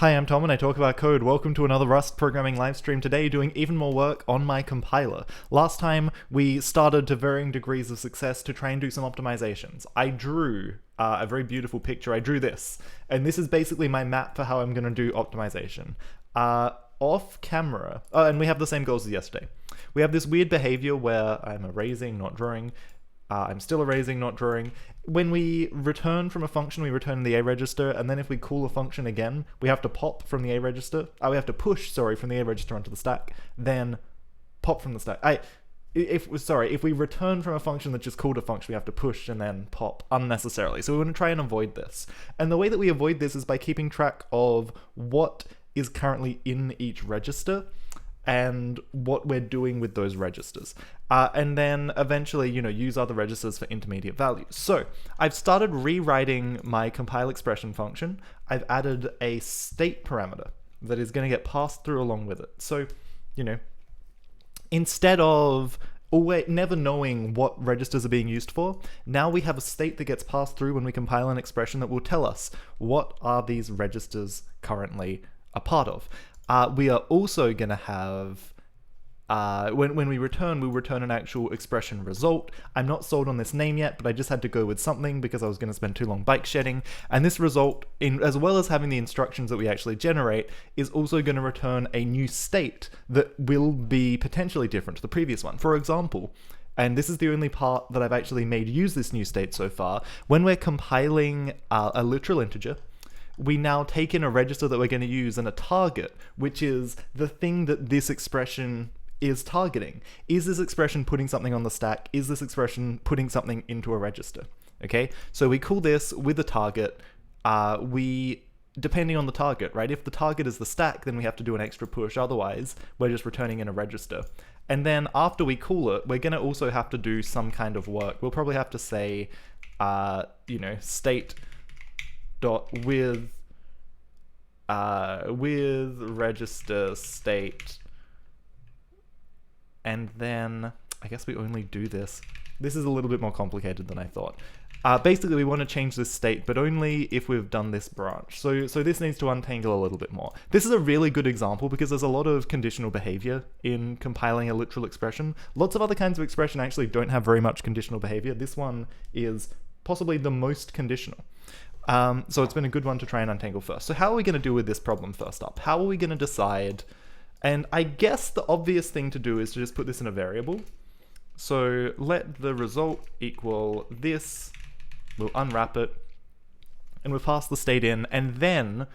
Hi, I'm Tom and I talk about code. Welcome to another Rust programming livestream. Today doing even more work on my compiler. Last time we started to varying degrees of success to try and do some optimizations. I drew a very beautiful picture. I drew this, and this is basically my map for how I'm going to do optimization. Off camera, and we have the same goals as yesterday. We have this weird behavior where I'm erasing, not drawing. I'm still erasing, not drawing. When we return from a function, we return the A register, and then if we call a function again, we have to pop from the A register. We have to push, sorry, from the A register onto the stack, then pop from the stack. If we return from a function that just called a function, we have to push and then pop unnecessarily. So we want to try and avoid this. And the way that we avoid this is by keeping track of what is currently in each register and what we're doing with those registers. And then eventually, use other registers for intermediate values. So I've started rewriting my compile expression function. I've added a state parameter that is going to get passed through along with it. So, instead of never knowing what registers are being used for, now we have a state that gets passed through when we compile an expression that will tell us what are these registers currently a part of. We are also going to have, when we return, we'll return an actual expression result. I'm not sold on this name yet, but I just had to go with something because I was going to spend too long bike shedding. And this result, as well as having the instructions that we actually generate, is also going to return a new state that will be potentially different to the previous one. For example, and this is the only part that I've actually made use this new state so far, when we're compiling a literal integer, we now take in a register that we're going to use and a target, which is the thing that this expression is targeting. Is this expression putting something on the stack? Is this expression putting something into a register? Okay, so we call this with a target. Depending on the target, right? If the target is the stack, then we have to do an extra push. Otherwise, we're just returning in a register. And then after we call it, we're going to also have to do some kind of work. We'll probably have to say, state dot with register state, and then I guess we only do this. This is a little bit more complicated than I thought. Basically, we want to change this state, but only if we've done this branch. So this needs to untangle a little bit more. This is a really good example because there's a lot of conditional behavior in compiling a literal expression. Lots of other kinds of expression actually don't have very much conditional behavior. This one is possibly the most conditional. So it's been a good one to try and untangle first. So how are we going to deal with this problem first up? How are we going to decide? And I guess the obvious thing to do is to just put this in a variable. So let the result equal this. We'll unwrap it. And we'll pass the state in. And then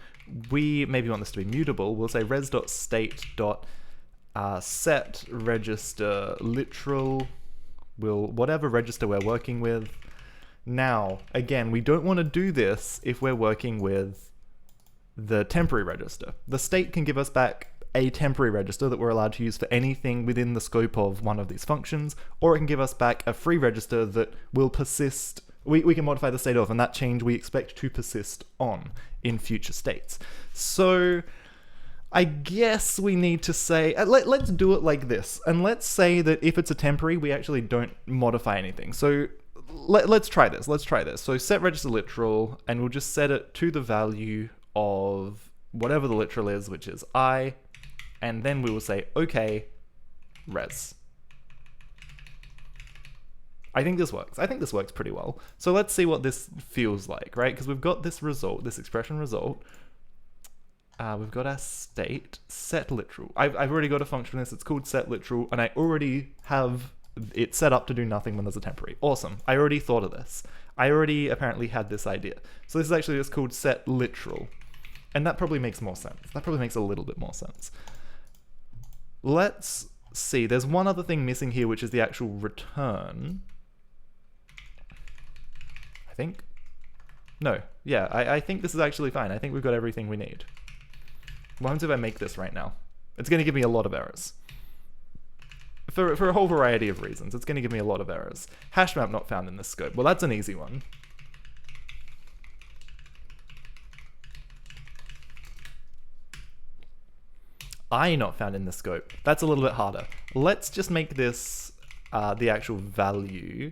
we maybe want this to be mutable. We'll say res.state.set register literal. Whatever register we're working with. Now, again, we don't want to do this if we're working with the temporary register. The state can give us back a temporary register that we're allowed to use for anything within the scope of one of these functions, or it can give us back a free register that will persist. We can modify the state of, and that change we expect to persist on in future states. So I guess we need to say, let's do it like this. And let's say that if it's a temporary, we actually don't modify anything. So let's try this. So set register literal, and we'll just set it to the value of whatever the literal is, which is I, and then we will say, okay, res. I think this works. I think this works pretty well. So let's see what this feels like, right? Because we've got this result, this expression result. We've got our state, set literal. I've already got a function for this. It's called set literal, and I already have it's set up to do nothing when there's a temporary. Awesome. I already thought of this. I already apparently had this idea. So this is actually just called set literal. And that probably makes more sense. That probably makes a little bit more sense. Let's see. There's one other thing missing here, which is the actual return. I think. No. Yeah, I think this is actually fine. I think we've got everything we need. What happens if I make this right now? It's going to give me a lot of errors. For a whole variety of reasons, it's going to give me a lot of errors. Hash map not found in this scope. Well, that's an easy one. I not found in this scope. That's a little bit harder. Let's just make this the actual value,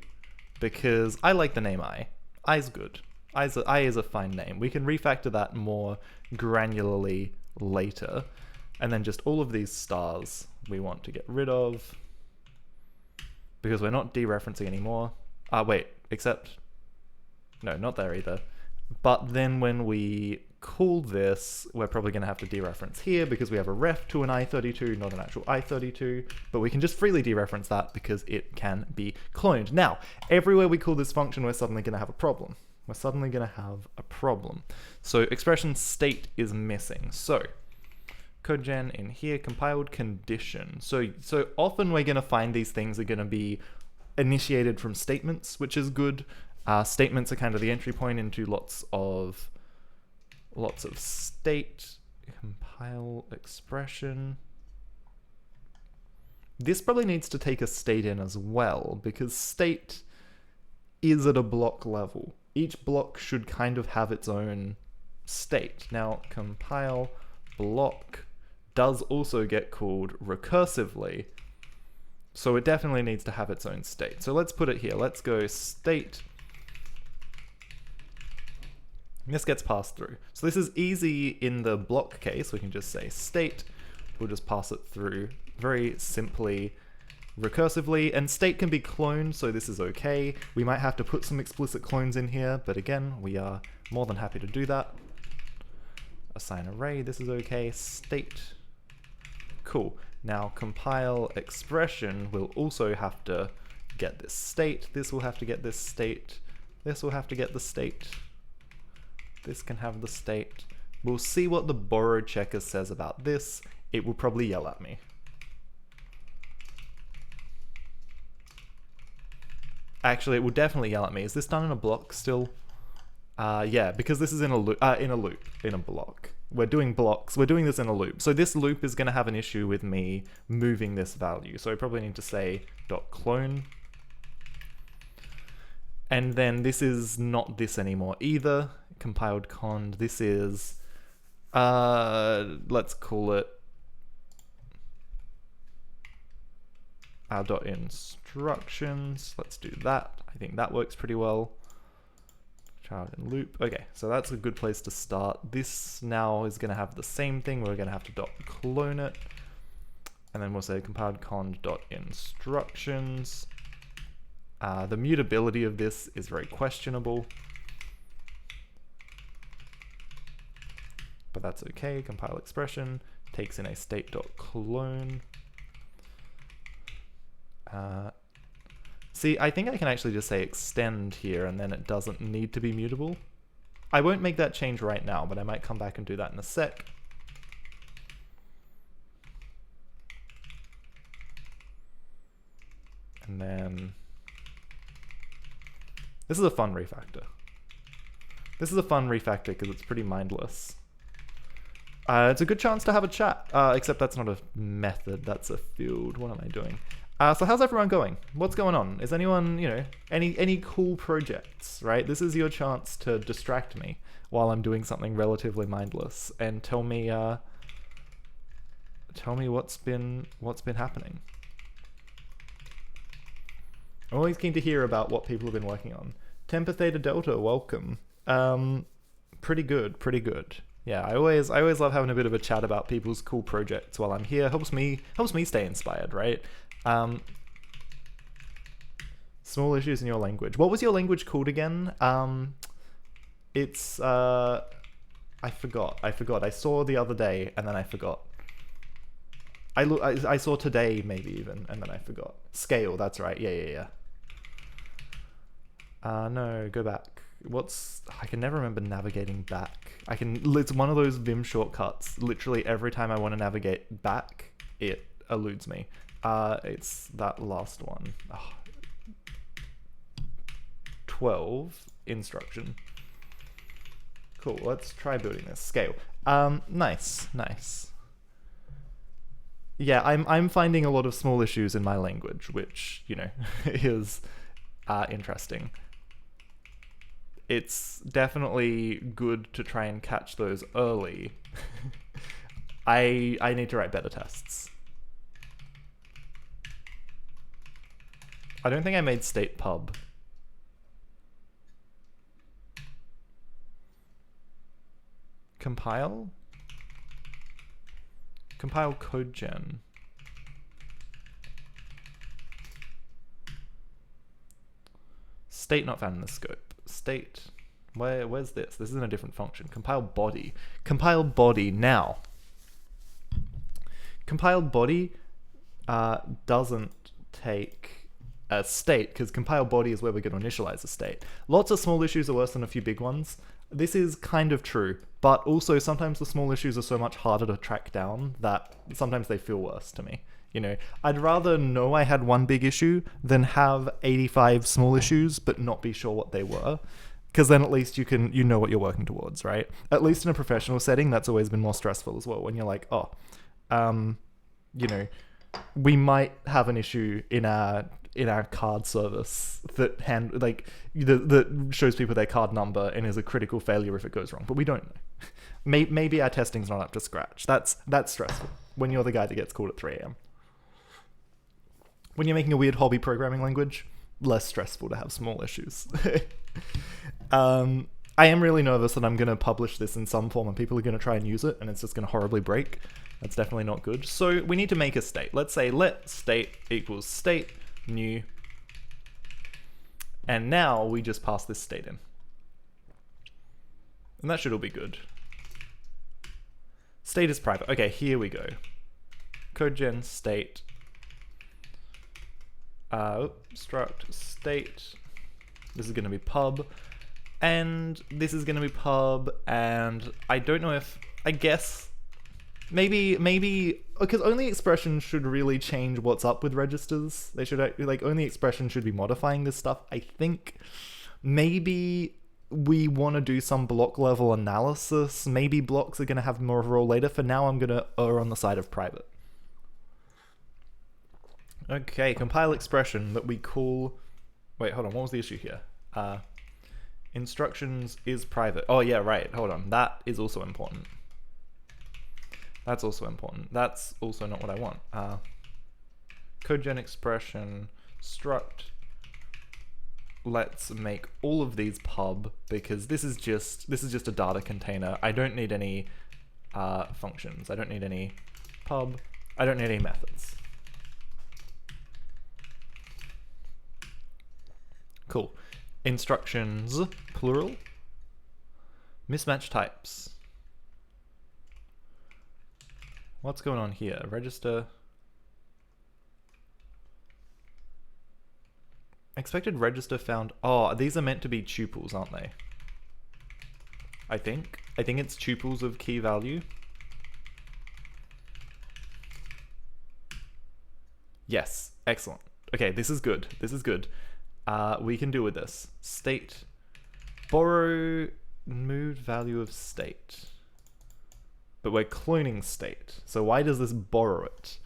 because I like the name I. I's good. I is a fine name. We can refactor that more granularly later. And then just all of these stars we want to get rid of because we're not dereferencing anymore. Wait, except, no, not there either. But then when we call this, we're probably going to have to dereference here because we have a ref to an i32, not an actual i32, but we can just freely dereference that because it can be cloned. Now, everywhere we call this function, we're suddenly going to have a problem. We're suddenly going to have a problem. So expression state is missing. So codegen in here, compiled condition. So often we're going to find these things are going to be initiated from statements, which is good. Statements are kind of the entry point into lots of state. Compile expression. This probably needs to take a state in as well, because state is at a block level. Each block should kind of have its own state. Now, compile block does also get called recursively, so it definitely needs to have its own state. So let's put it here. Let's go state. This gets passed through. So this is easy in the block case. We can just say state. We'll just pass it through very simply, recursively. And state can be cloned, so this is okay. We might have to put some explicit clones in here, but again, we are more than happy to do that. Assign array, this is okay. State. Cool. Now compile expression will also have to get this state. This will have to get this state. This will have to get the state. This can have the state. We'll see what the borrow checker says about this. It will probably yell at me. Actually, it will definitely yell at me. Is this done in a block still? Yeah, because this is in a loop, in a block. We're doing blocks. We're doing this in a loop. So this loop is going to have an issue with me moving this value. So I probably need to say .clone. And then this is not this anymore either. Compiled cond. This is, let's call it our dot instructions. Let's do that. I think that works pretty well. Child in loop. Okay, so that's a good place to start. This now is going to have the same thing. We're going to have to dot clone it. And then we'll say compiled cond dot instructions. The mutability of this is very questionable, but that's okay. Compile expression takes in a state.clone. See, I think I can actually just say extend here and then it doesn't need to be mutable. I won't make that change right now, but I might come back and do that in a sec. And then this is a fun refactor. This is a fun refactor because it's pretty mindless. It's a good chance to have a chat, except that's not a method, that's a field. What am I doing? So how's everyone going? What's going on? Is anyone, you know, any cool projects, right? This is your chance to distract me while I'm doing something relatively mindless and tell me what's been happening. I'm always keen to hear about what people have been working on. Temper Theta Delta, welcome. Pretty good, pretty good. Yeah, I always love having a bit of a chat about people's cool projects while I'm here. Helps me stay inspired, right? Small issues in your language. What was your language called again? It's I forgot. I saw the other day and then I forgot. I saw today maybe even and then I forgot. Scale, that's right. Yeah. No, go back. I can never remember navigating back. It's one of those Vim shortcuts. Literally every time I want to navigate back, it eludes me. It's that last one. Oh. 12 instruction. Cool, let's try building this. Scale. Nice. Yeah, I'm finding a lot of small issues in my language, which, you know, is interesting. It's definitely good to try and catch those early. I need to write better tests. I don't think I made state pub. compile code gen. State not found in the scope. State, where's this? This is in a different function. Compile body. Compile body now. Compiled body doesn't take a state, because compile body is where we're going to initialize a state. Lots of small issues are worse than a few big ones. This is kind of true, but also sometimes the small issues are so much harder to track down that sometimes they feel worse to me. You know, I'd rather know I had one big issue than have 85 small issues but not be sure what they were, because then at least you know what you're working towards, right? At least in a professional setting, that's always been more stressful as well, when you're like, oh, you know, we might have an issue in our card service that that shows people their card number and is a critical failure if it goes wrong, but we don't know. Maybe our testing's not up to scratch. That's stressful when you're the guy that gets called at 3 a.m. When you're making a weird hobby programming language, less stressful to have small issues. I am really nervous that I'm going to publish this in some form and people are going to try and use it and it's just going to horribly break. That's definitely not good. So we need to make a state. Let's say let state equals state new. And now we just pass this state in. And that should all be good. State is private. Okay, here we go. CodeGen state. Struct state. This is going to be pub. And this is going to be pub. And I don't know if, I guess, maybe, because only expression should really change what's up with registers. They should, like, only expression should be modifying this stuff. I think maybe we want to do some block level analysis. Maybe blocks are going to have more of a role later. For now, I'm going to err on the side of private. Okay, compile expression that we call, wait, hold on, what was the issue here? Instructions is private. Oh yeah, right, hold on, that is also important. That's also important. That's also not what I want. CodeGen expression struct. Let's make all of these pub, because this is just a data container. I don't need any functions. I don't need any pub. I don't need any methods. Cool. Instructions, plural. Mismatch types. What's going on here? Register. Expected register found. Oh, these are meant to be tuples, aren't they? I think it's tuples of key value. Yes, excellent. Okay, this is good. This is good. We can deal with this. State. Borrow moved value of state. But we're cloning state. So why does this borrow it?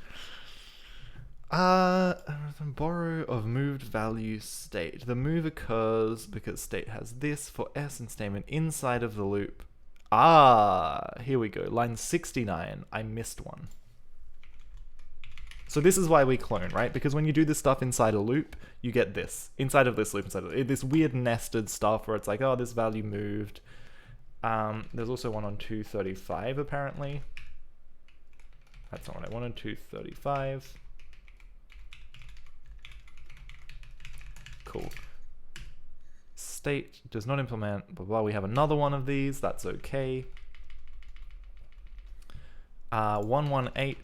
Borrow of moved value state. The move occurs because state has this for S and statement inside of the loop. Here we go. Line 69. I missed one. So this is why we clone, right? Because when you do this stuff inside a loop, you get this. Inside of this loop, this weird nested stuff where it's like, oh, this value moved. There's also one on 235, apparently. That's not what I wanted, 235. Cool. State does not implement, but while we have another one of these, that's okay. 118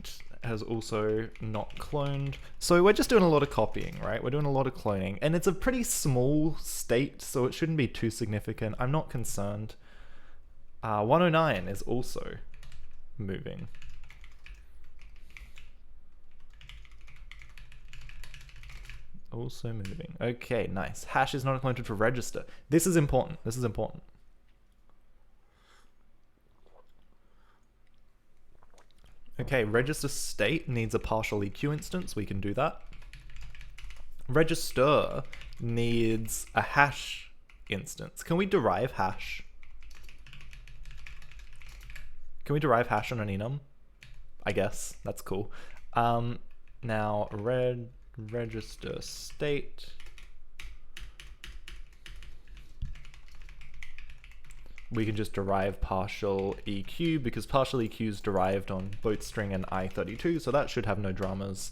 has also not cloned. So we're just doing a lot of copying, right? We're doing a lot of cloning, and it's a pretty small state, so it shouldn't be too significant. I'm not concerned. 109 is also moving. Also moving. Okay, nice. Hash is not included for register. This is important. This is important. Okay, register state needs a partial EQ instance. We can do that. Register needs a hash instance. Can we derive hash? Can we derive hash on an enum? I guess. That's cool. Now, register state. we can just derive partial EQ because partial EQ is derived on both string and I32, so that should have no dramas.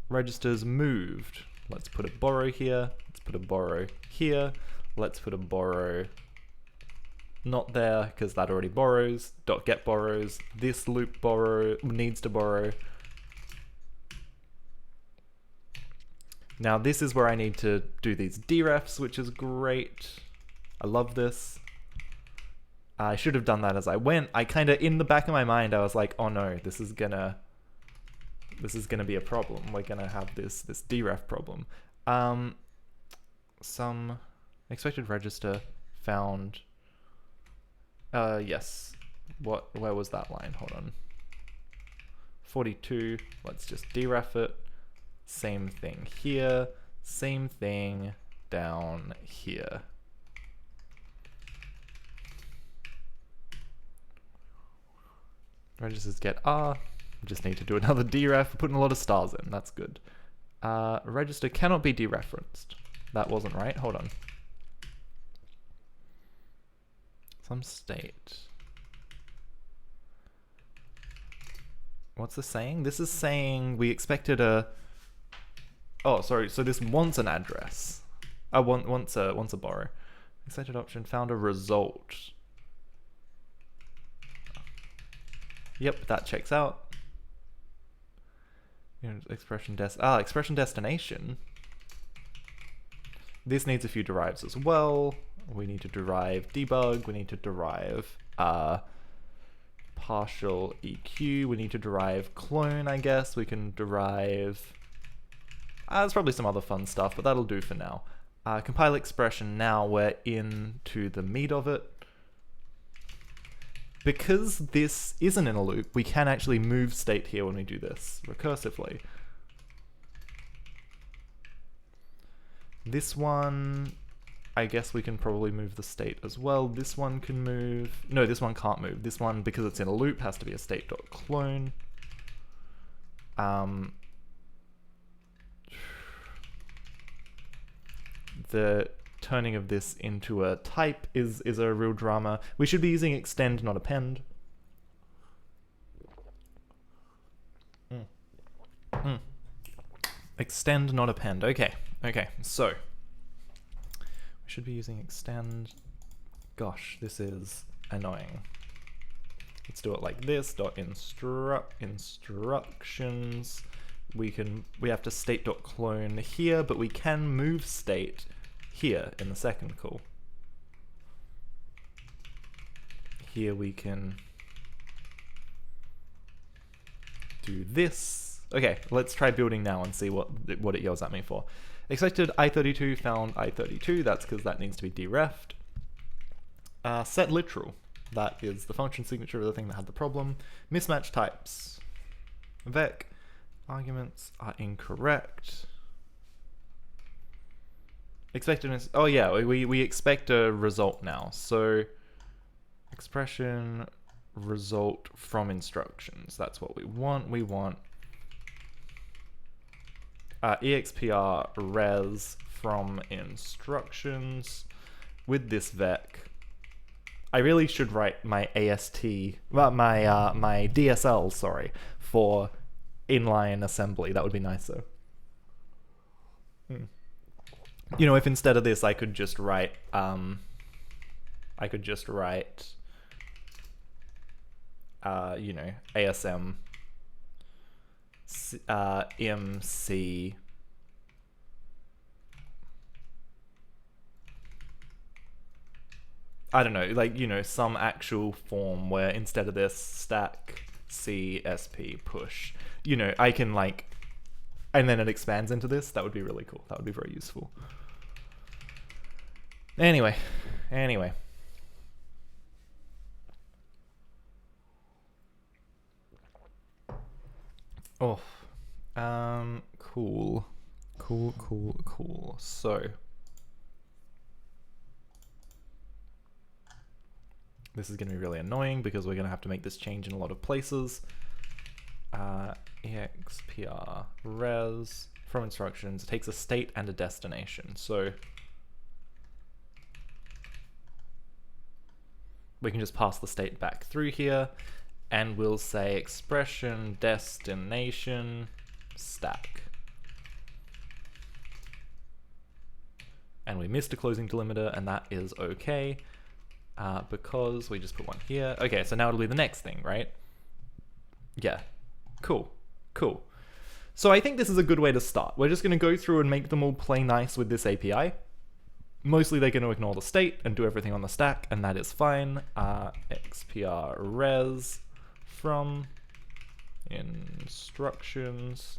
Registers moved. Let's put a borrow here. Let's put a borrow here. Let's put a borrow not there because that already borrows. Dot get borrows. This loop borrow needs to borrow. Now this is where I need to do these derefs, which is great. I love this. I should have done that as I went. I kind of, in the back of my mind, I was like, oh no, this is gonna be a problem. We're gonna have this deref problem. Some expected register found. Yes. Where was that line? Hold on. 42. Let's just deref it. Same thing here. Same thing down here. Registers get R. Just need to do another deref. We're putting a lot of stars in. That's good. Register cannot be dereferenced. That wasn't right. Hold on. Some state. What's this saying? This is saying we expected a... Oh, sorry. So this wants an address. Wants a borrow. Expected option found a result. Yep, that checks out. Expression destination. This needs a few derives as well. We need to derive debug. We need to derive partial EQ. We need to derive clone, I guess. We can derive... there's probably some other fun stuff, but that'll do for now. Compile expression now. We're into the meat of it. Because this isn't in a loop, we can actually move state here when we do this recursively. This one, I guess we can probably move the state as well. This one can move. No, this one can't move. This one, because it's in a loop, has to be a state.clone. The turning of this into a type is a real drama. We should be using extend, not append. Extend, not append. Okay, so we should be using extend. Gosh, this is annoying. Let's do it like this. Instructions. We have to state.clone here, but we can move state here in the second call. Here we can do this. Okay, let's try building now and see what it yells at me for. Expected I32 found I32. That's because that needs to be derefed. Set literal. That is the function signature of the thing that had the problem. Mismatch types. Vec. Arguments are incorrect. Expected. Oh yeah, we expect a result now. So expression result from instructions. That's what we want. We want expr res from instructions with this vec. I really should write my AST, well, my DSL, sorry, for inline assembly. That would be nicer. You know, if instead of this I could just write you know, ASM MC I don't know, like, you know, some actual form where instead of this stack CSP push, you know, I can like, and then it expands into this. That would be really cool. That would be very useful. Anyway. Oh, cool. So this is going to be really annoying because we're going to have to make this change in a lot of places. expr res from instructions. It takes a state and a destination. So we can just pass the state back through here, and we'll say expression destination stack. And we missed a closing delimiter, and that is okay, because we just put one here. Okay, so now it'll be the next thing, right? Yeah, cool, cool. So I think this is a good way to start. We're just going to go through and make them all play nice with this API. Mostly they're going to ignore the state and do everything on the stack, and that is fine. Xpr res from instructions.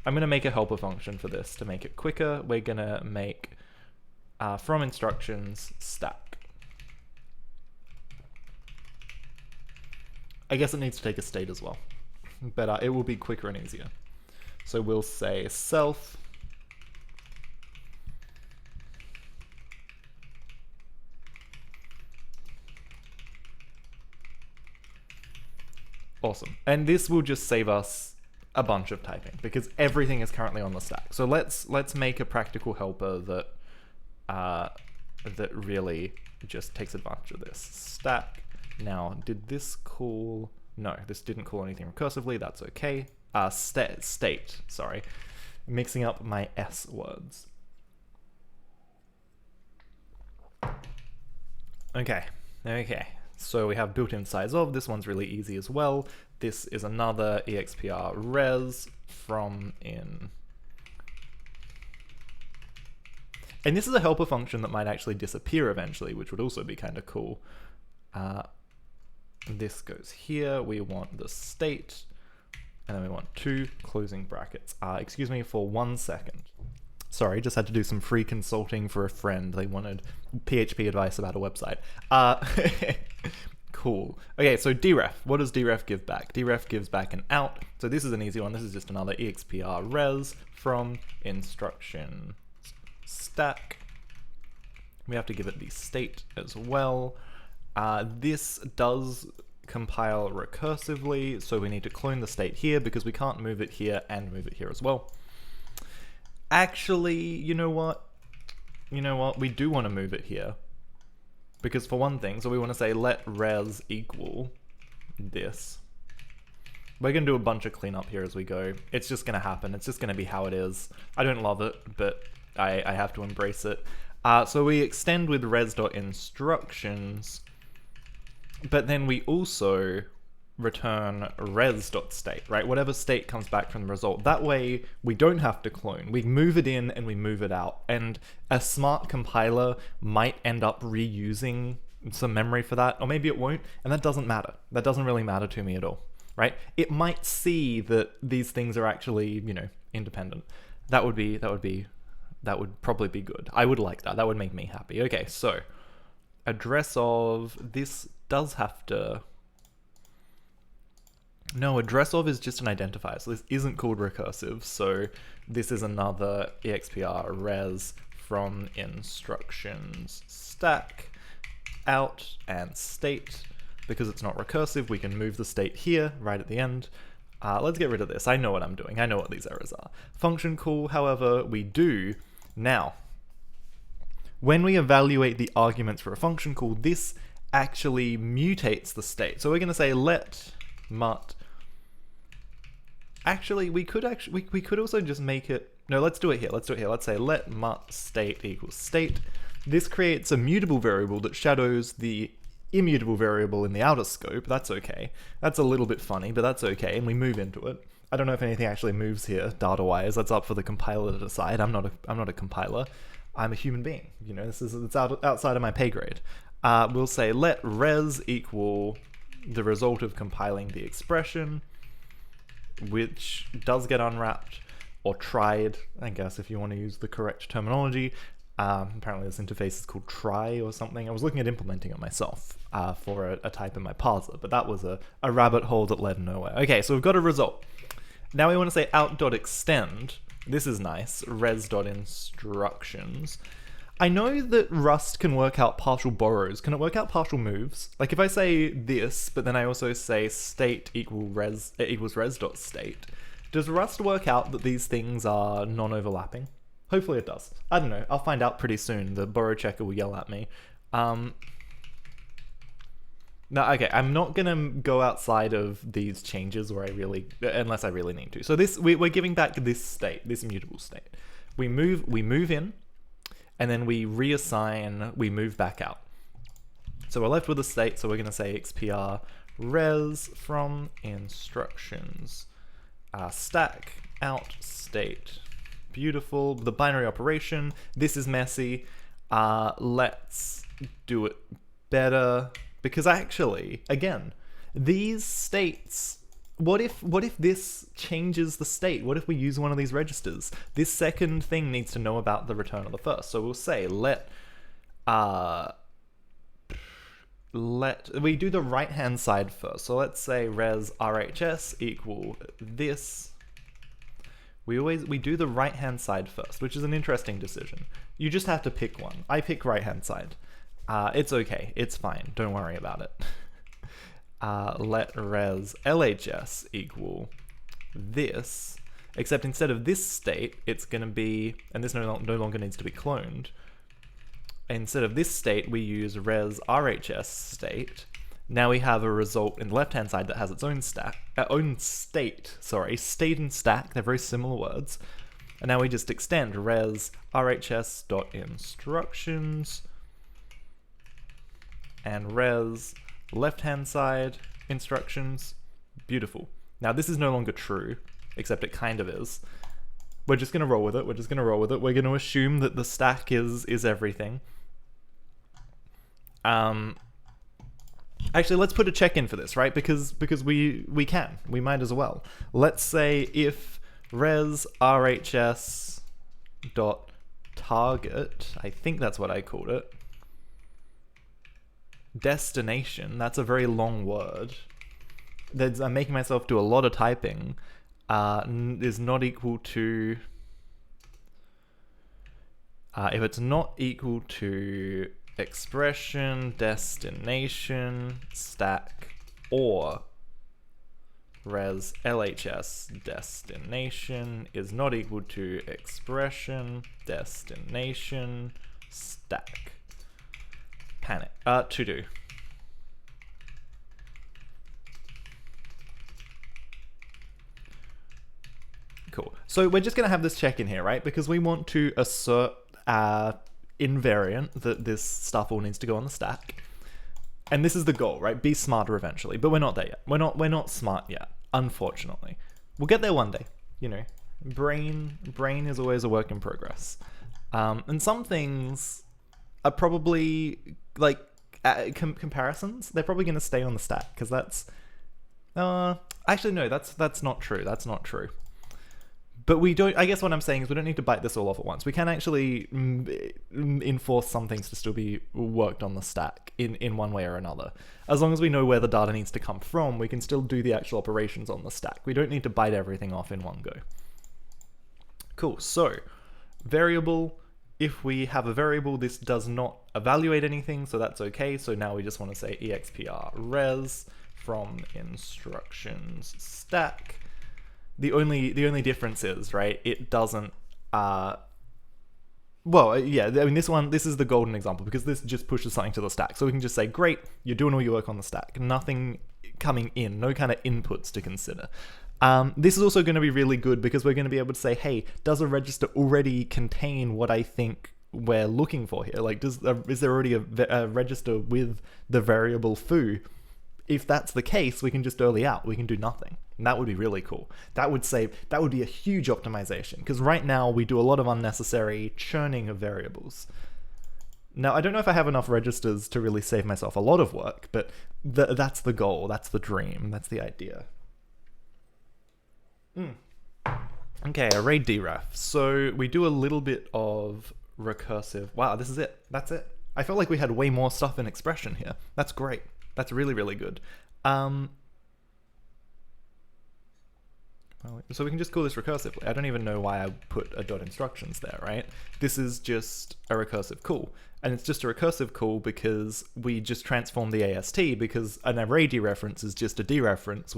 I'm going to make a helper function for this to make it quicker. We're going to make from instructions stack. I guess it needs to take a state as well, but it will be quicker and easier. So we'll say self awesome. And this will just save us a bunch of typing because everything is currently on the stack. So let's make a practical helper that that really just takes advantage of this. Stack. Now, did this call? No, this didn't call anything recursively. That's okay. State. Sorry, mixing up my S words. Okay. So we have built-in size of. This one's really easy as well. This is another expr res from in. And this is a helper function that might actually disappear eventually, which would also be kind of cool. This goes here. We want the state, and then we want 2 closing brackets. Excuse me for 1 second. Sorry, just had to do some free consulting for a friend. They wanted PHP advice about a website. Cool. Okay, so deref. What does deref give back? Deref gives back an out. So this is an easy one. This is just another expr res from instruction stack. We have to give it the state as well. This does compile recursively, so we need to clone the state here because we can't move it here and move it here as well. Actually, you know what? We do want to move it here. Because for one thing, so we want to say let res equal this. We're going to do a bunch of cleanup here as we go. It's just going to happen. It's just going to be how it is. I don't love it, but I have to embrace it. So we extend with res.instructions, but then we also return res.state, right? Whatever state comes back from the result. That way we don't have to clone. We move it in and we move it out. And a smart compiler might end up reusing some memory for that, or maybe it won't, and that doesn't matter. That doesn't really matter to me at all, right? It might see that these things are actually, independent. That would probably be good. I would like that. That would make me happy. Okay, so address of this does have to. No, address of is just an identifier, so this isn't called recursive, so this is another expr res from instructions stack out and state. Because it's not recursive, we can move the state here, right at the end. Let's get rid of this. I know what I'm doing. I know what these errors are. Function call, however, we do. Now, when we evaluate the arguments for a function call, this actually mutates the state. So we're going to say let mut. Actually, we could also just make it. No, let's do it here. Let's say let mut state equals state. This creates a mutable variable that shadows the immutable variable in the outer scope. That's okay. That's a little bit funny, but that's okay. And we move into it. I don't know if anything actually moves here data-wise. That's up for the compiler to decide. I'm not a compiler. I'm a human being. It's outside of my pay grade. We'll say let res equal the result of compiling the expression, which does get unwrapped or tried, I guess, if you want to use the correct terminology. Apparently this interface is called try or something. I was looking at implementing it myself for a type in my parser, but that was a rabbit hole that led nowhere. Okay, so we've got a result. Now we want to say out.extend. This is nice. Res.instructions. I know that Rust can work out partial borrows. Can it work out partial moves? Like if I say this, but then I also say state equals res.state, does Rust work out that these things are non-overlapping? Hopefully it does. I don't know. I'll find out pretty soon. The borrow checker will yell at me. No, okay, I'm not gonna go outside of these changes where unless I really need to. So we're giving back this state, this immutable state. We move in, and then we reassign, we move back out. So we're left with a state, so we're gonna say xpr res from instructions stack out state. Beautiful. The binary operation. This is messy. Let's do it better. Because actually, again, these states, what if this changes the state? What if we use one of these registers? This second thing needs to know about the return of the first. So we'll say let we do the right hand side first. So let's say res RHS equal this. We do the right hand side first, which is an interesting decision. You just have to pick one. I pick right hand side. It's okay, it's fine, don't worry about it. Let res LHS equal this, except instead of this state, it's going to be, and this no longer needs to be cloned. Instead of this state, we use res RHS state. Now we have a result in the left-hand side that has its own state. Sorry, state and stack, they're very similar words. And now we just extend res RHS.instructions and res left-hand side instructions. Beautiful. Now this is no longer true, except it kind of is. We're just gonna roll with it. We're gonna assume that the stack is everything. Actually, let's put a check in for this, right? Because we might as well. Let's say if res RHS dot target, I think that's what I called it. Destination, that's a very long word. I'm making myself do a lot of typing. Is not equal to... if it's not equal to expression, destination, stack, or res LHS destination is not equal to expression, destination, stack. Panic. To do. Cool. So we're just going to have this check in here, right? Because we want to assert invariant that this stuff all needs to go on the stack. And this is the goal, right? Be smarter eventually. But we're not there yet. We're not smart yet, unfortunately. We'll get there one day. You know, brain is always a work in progress. And some things are probably like comparisons. They're probably going to stay on the stack because that's actually no, that's not true. That's not true. But we don't. I guess what I'm saying is we don't need to bite this all off at once. We can actually enforce some things to still be worked on the stack in one way or another. As long as we know where the data needs to come from, we can still do the actual operations on the stack. We don't need to bite everything off in one go. Cool. So variable. If we have a variable, this does not evaluate anything, so that's okay. So now we just want to say expr res from instructions stack. The only difference is, right, it doesn't well, yeah, I mean this is the golden example because this just pushes something to the stack. So we can just say, great, you're doing all your work on the stack. Nothing coming in, no kind of inputs to consider. This is also going to be really good because we're going to be able to say, hey, does a register already contain what I think we're looking for here? Like, is there already a register with the variable foo? If that's the case, we can just early out. We can do nothing. And that would be really cool. That would be a huge optimization because right now we do a lot of unnecessary churning of variables. Now, I don't know if I have enough registers to really save myself a lot of work, but that's the goal. That's the dream. That's the idea. Okay, array deref. So we do a little bit of recursive. Wow, this is it. That's it. I felt like we had way more stuff in expression here. That's great. That's really, really good. So we can just call this recursively. I don't even know why I put a dot instructions there, right? This is just a recursive call. And it's just a recursive call because we just transform the AST because an array dereference is just a dereference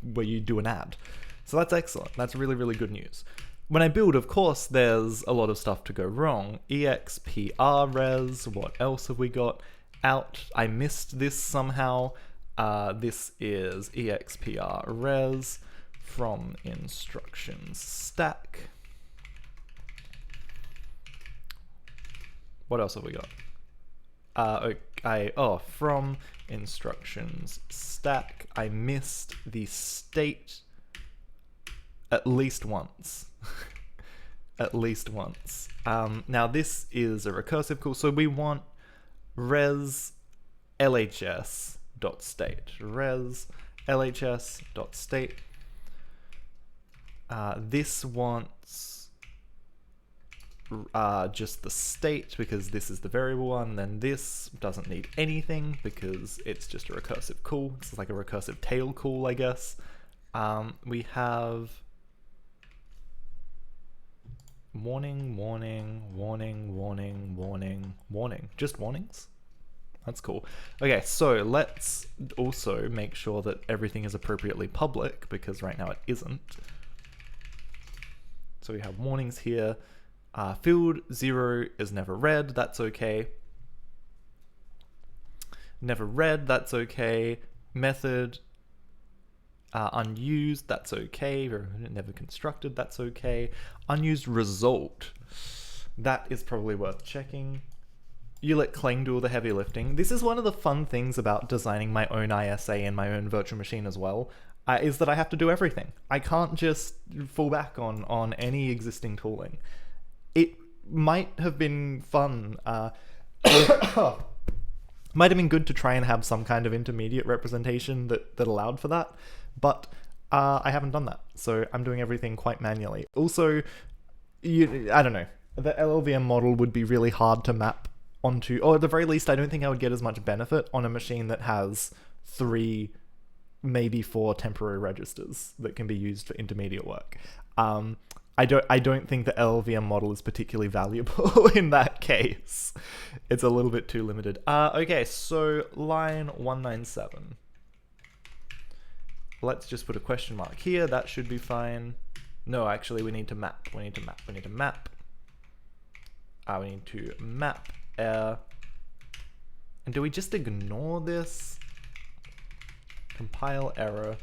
where you do an add. So that's excellent. That's really, really good news. When I build, of course, there's a lot of stuff to go wrong. expr res, what else have we got? out. I missed this somehow. This is expr res from instructions stack. What else have we got? From instructions stack. I missed the state at least once. At least once. Now this is a recursive call, so we want res LHS dot state. Res LHS dot state. This wants just the state because this is the variable one. Then this doesn't need anything because it's just a recursive call. It's like a recursive tail call, I guess. We have warning, warning, warning, warning, warning, warning. Just warnings? That's cool. Okay, so let's also make sure that everything is appropriately public because right now it isn't. So we have warnings here. Field 0 is never read, that's okay. Never read, that's okay. Method unused, that's okay. Never constructed, that's okay. Unused result, that is probably worth checking. You let Clang do all the heavy lifting. This is one of the fun things about designing my own ISA and my own virtual machine as well, is that I have to do everything. I can't just fall back on any existing tooling. It might have been fun. Might have been good to try and have some kind of intermediate representation that allowed for that, but I haven't done that, so I'm doing everything quite manually. Also, I don't know, the LLVM model would be really hard to map onto, or at the very least, I don't think I would get as much benefit on a machine that has 3, maybe 4 temporary registers that can be used for intermediate work. I don't think the LLVM model is particularly valuable in that case. It's a little bit too limited. Okay, so line 197. Let's just put a question mark here. That should be fine. No, actually, we need to map. We need to map. We need to map. We need to map error. And do we just ignore this? Compile error.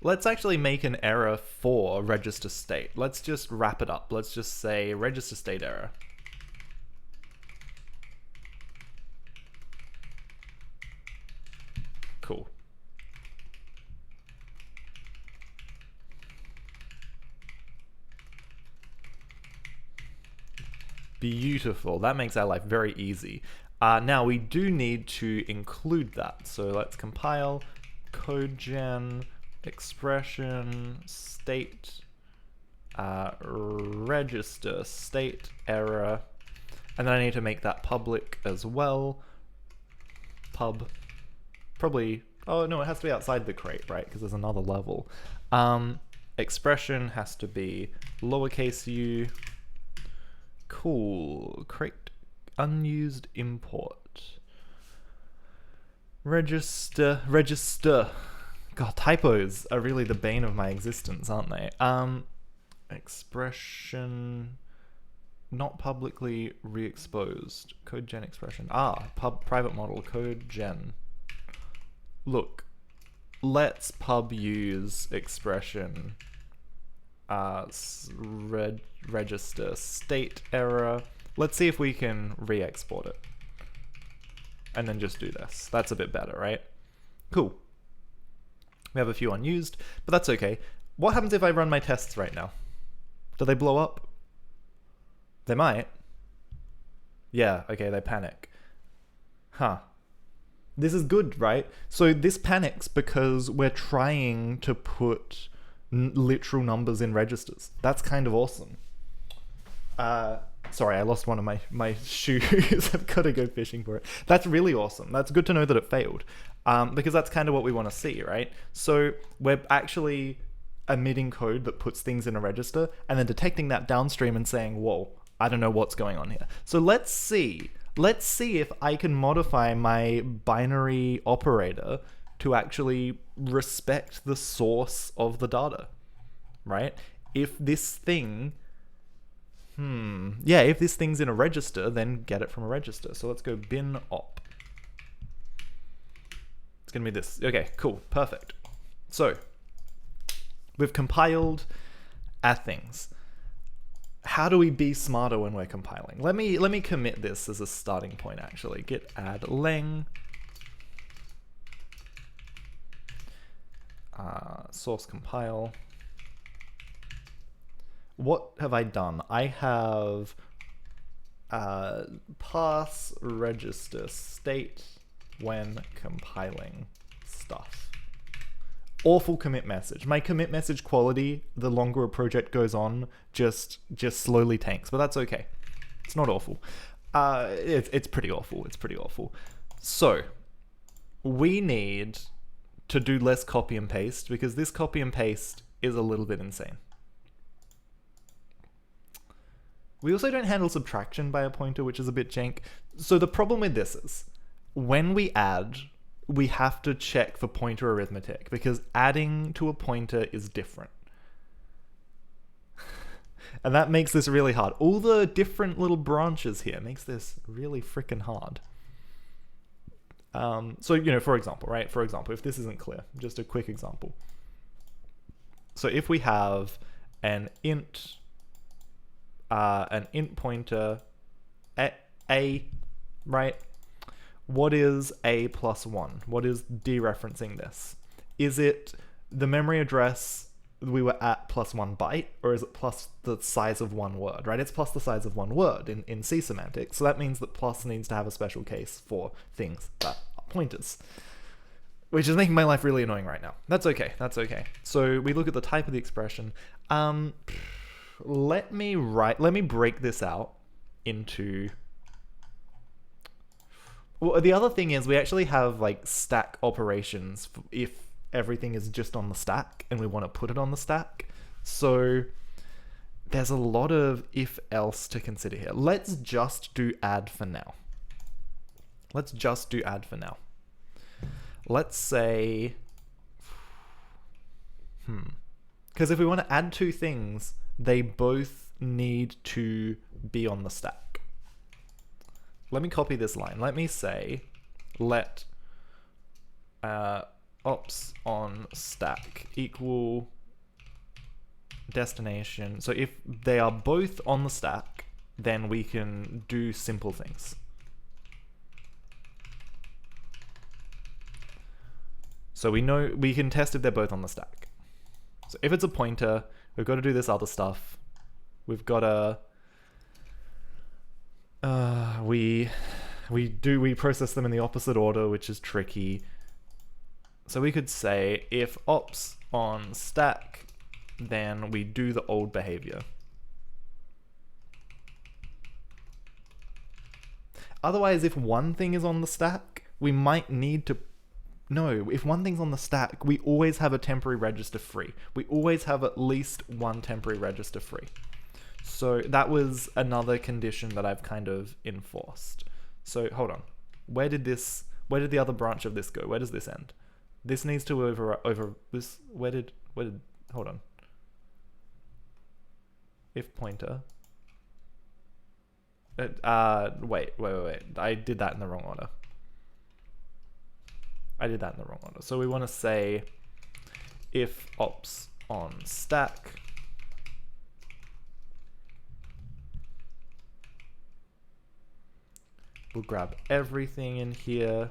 Let's actually make an error for register state. Let's just wrap it up. Let's just say register state error. Cool. Beautiful. That makes our life very easy. Now we do need to include that. So let's compile codegen expression state register state error, and then I need to make that public as well. Pub probably, oh no, it has to be outside the crate, right? Because there's another level. Expression has to be lowercase u. Cool. Crate unused import register. God, typos are really the bane of my existence, aren't they? Expression not publicly re-exposed. Code gen expression. Private model code gen. Look, let's pub use expression register state error. Let's see if we can re-export it. And then just do this. That's a bit better, right? Cool. We have a few unused, but that's okay. What happens if I run my tests right now? Do they blow up? They might. Yeah, okay, they panic. Huh. This is good, right? So this panics because we're trying to put literal numbers in registers. That's kind of awesome. Sorry, I lost one of my shoes. I've got to go fishing for it. That's really awesome. That's good to know that it failed. Because that's kind of what we want to see, right? So we're actually emitting code that puts things in a register and then detecting that downstream and saying, whoa, I don't know what's going on here. So let's see if I can modify my binary operator to actually respect the source of the data, right? If this thing, Yeah, if this thing's in a register, then get it from a register. So let's go bin op. It's gonna be this. Okay, cool, perfect. So we've compiled our things. How do we be smarter when we're compiling? Let me commit this as a starting point actually. Git add leng source compile. What have I done? I have pass register state when compiling stuff. Awful commit message. My commit message quality, the longer a project goes on, just slowly tanks, but that's okay. It's not awful. It's pretty awful. It's pretty awful. So we need to do less copy and paste because this copy and paste is a little bit insane. We also don't handle subtraction by a pointer, which is a bit jank. So the problem with this is, when we add, we have to check for pointer arithmetic, because adding to a pointer is different. And that makes this really hard. All the different little branches here makes this really freaking hard. So, you know, for example, right? For example, if this isn't clear, just a quick example. So if we have an int pointer a, right? What is a plus 1? What is dereferencing this? Is it the memory address we were at plus 1 byte, or is it plus the size of one word, right? It's plus the size of one word in C semantics, so that means that plus needs to have a special case for things that are pointers, which is making my life really annoying right now. That's okay, that's okay. So we look at the type of the expression. Let me break this out into... Well, the other thing is we actually have like stack operations if everything is just on the stack and we want to put it on the stack. So there's a lot of if else to consider here. Let's just do add for now. Let's just do add for now. Let's say, because if we want to add two things, they both need to be on the stack. Let me copy this line. Let me say, let ops on stack equal destination. So if they are both on the stack, then we can do simple things. So we know we can test if they're both on the stack. So if it's a pointer, we've got to do this other stuff. We've got to we process them in the opposite order, which is tricky. So we could say if ops on stack, then we do the old behavior. Otherwise, if one thing is on the stack, we might need to... No, if one thing's on the stack, we always have a temporary register free. We always have at least one temporary register free. So that was another condition that I've kind of enforced. So hold on, where did the other branch of this go? Where does this end? This needs to over this. Where did hold on. If pointer. Wait. I did that in the wrong order. So we want to say if ops on stack. We'll grab everything in here.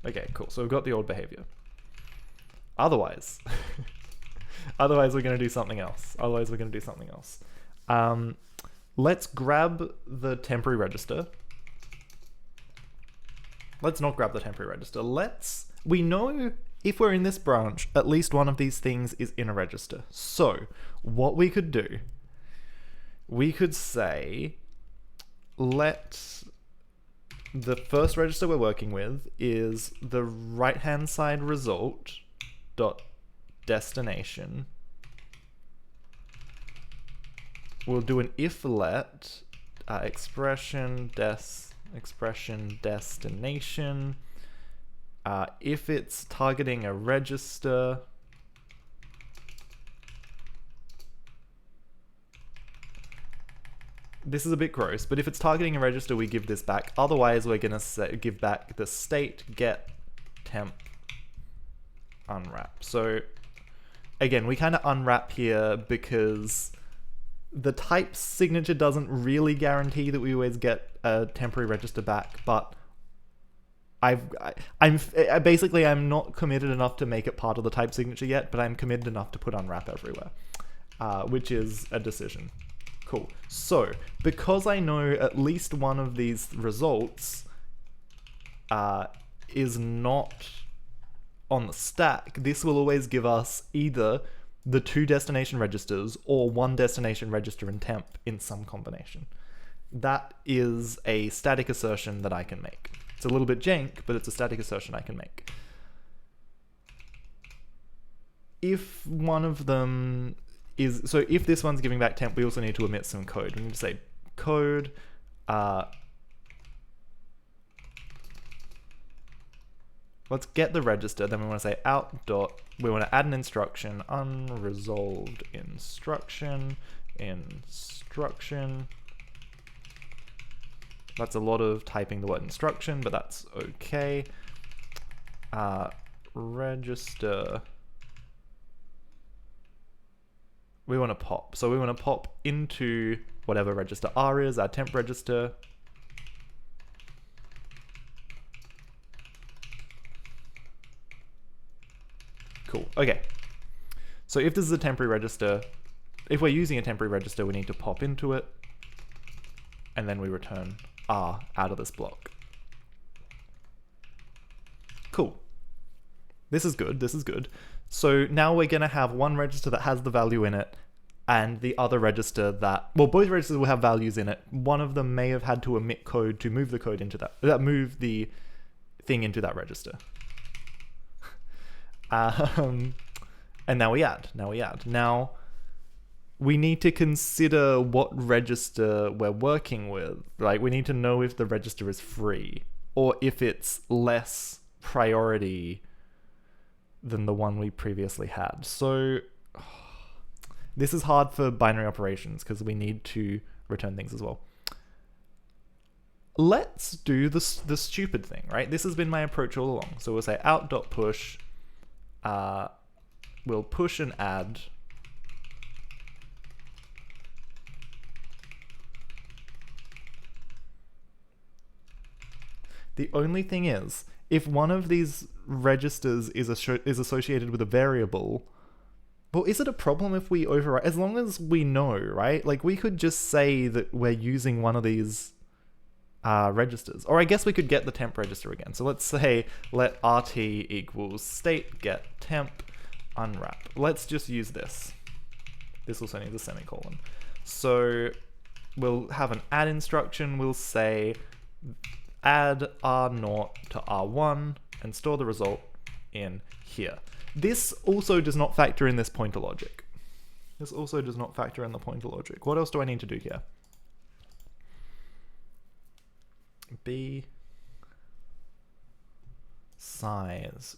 Okay, cool. So we've got the old behavior. Otherwise, we're going to do something else. Let's grab the temporary register. Let's not grab the temporary register. We know if we're in this branch, at least one of these things is in a register. So what we could do, we could say, let the first register we're working with is the right-hand side result dot destination. We'll do an if let expression destination. If it's targeting a register, this is a bit gross, but if it's targeting a register, we give this back. Otherwise, we're gonna give back the state get temp unwrap. So again, we kind of unwrap here because the type signature doesn't really guarantee that we always get a temporary register back, but I'm not committed enough to make it part of the type signature yet, but I'm committed enough to put unwrap everywhere, which is a decision. Cool. So because I know at least one of these results is not on the stack, this will always give us either the 2 destination registers or 1 destination register and temp in some combination. That is a static assertion that I can make. It's a little bit jank, but it's a static assertion I can make. If one of them is, so if this one's giving back temp, we also need to omit some code. We need to say code, let's get the register, then we want to say out dot, we want to add an instruction, unresolved instruction. That's a lot of typing the word instruction, but that's okay. Register. We want to pop. So we want to pop into whatever register R is, our temp register. Cool, okay. So if this is a temporary register, if we're using a temporary register, we need to pop into it, and then we return R out of this block. Cool. This is good, this is good. So now we're gonna have one register that has the value in it, and the other register that, well, both registers will have values in it. One of them may have had to omit code to move the code into that, move the thing into that register. And now we add. Now we need to consider what register we're working with. Like, we need to know if the register is free or if it's less priority than the one we previously had. So this is hard for binary operations because we need to return things as well. Let's do the stupid thing, right? This has been my approach all along. So we'll say out.push, we'll push and add. The only thing is, if one of these registers is associated with a variable, well, is it a problem if we override? As long as we know, right? Like, we could just say that we're using one of these registers. Or I guess we could get the temp register again. So let's say let rt equals state get temp unwrap. Let's just use this. This also needs a semicolon. So we'll have an add instruction. We'll say add R0 to R1 and store the result in here. This also does not factor in this pointer logic. This also does not factor in the pointer logic. What else do I need to do here? B size.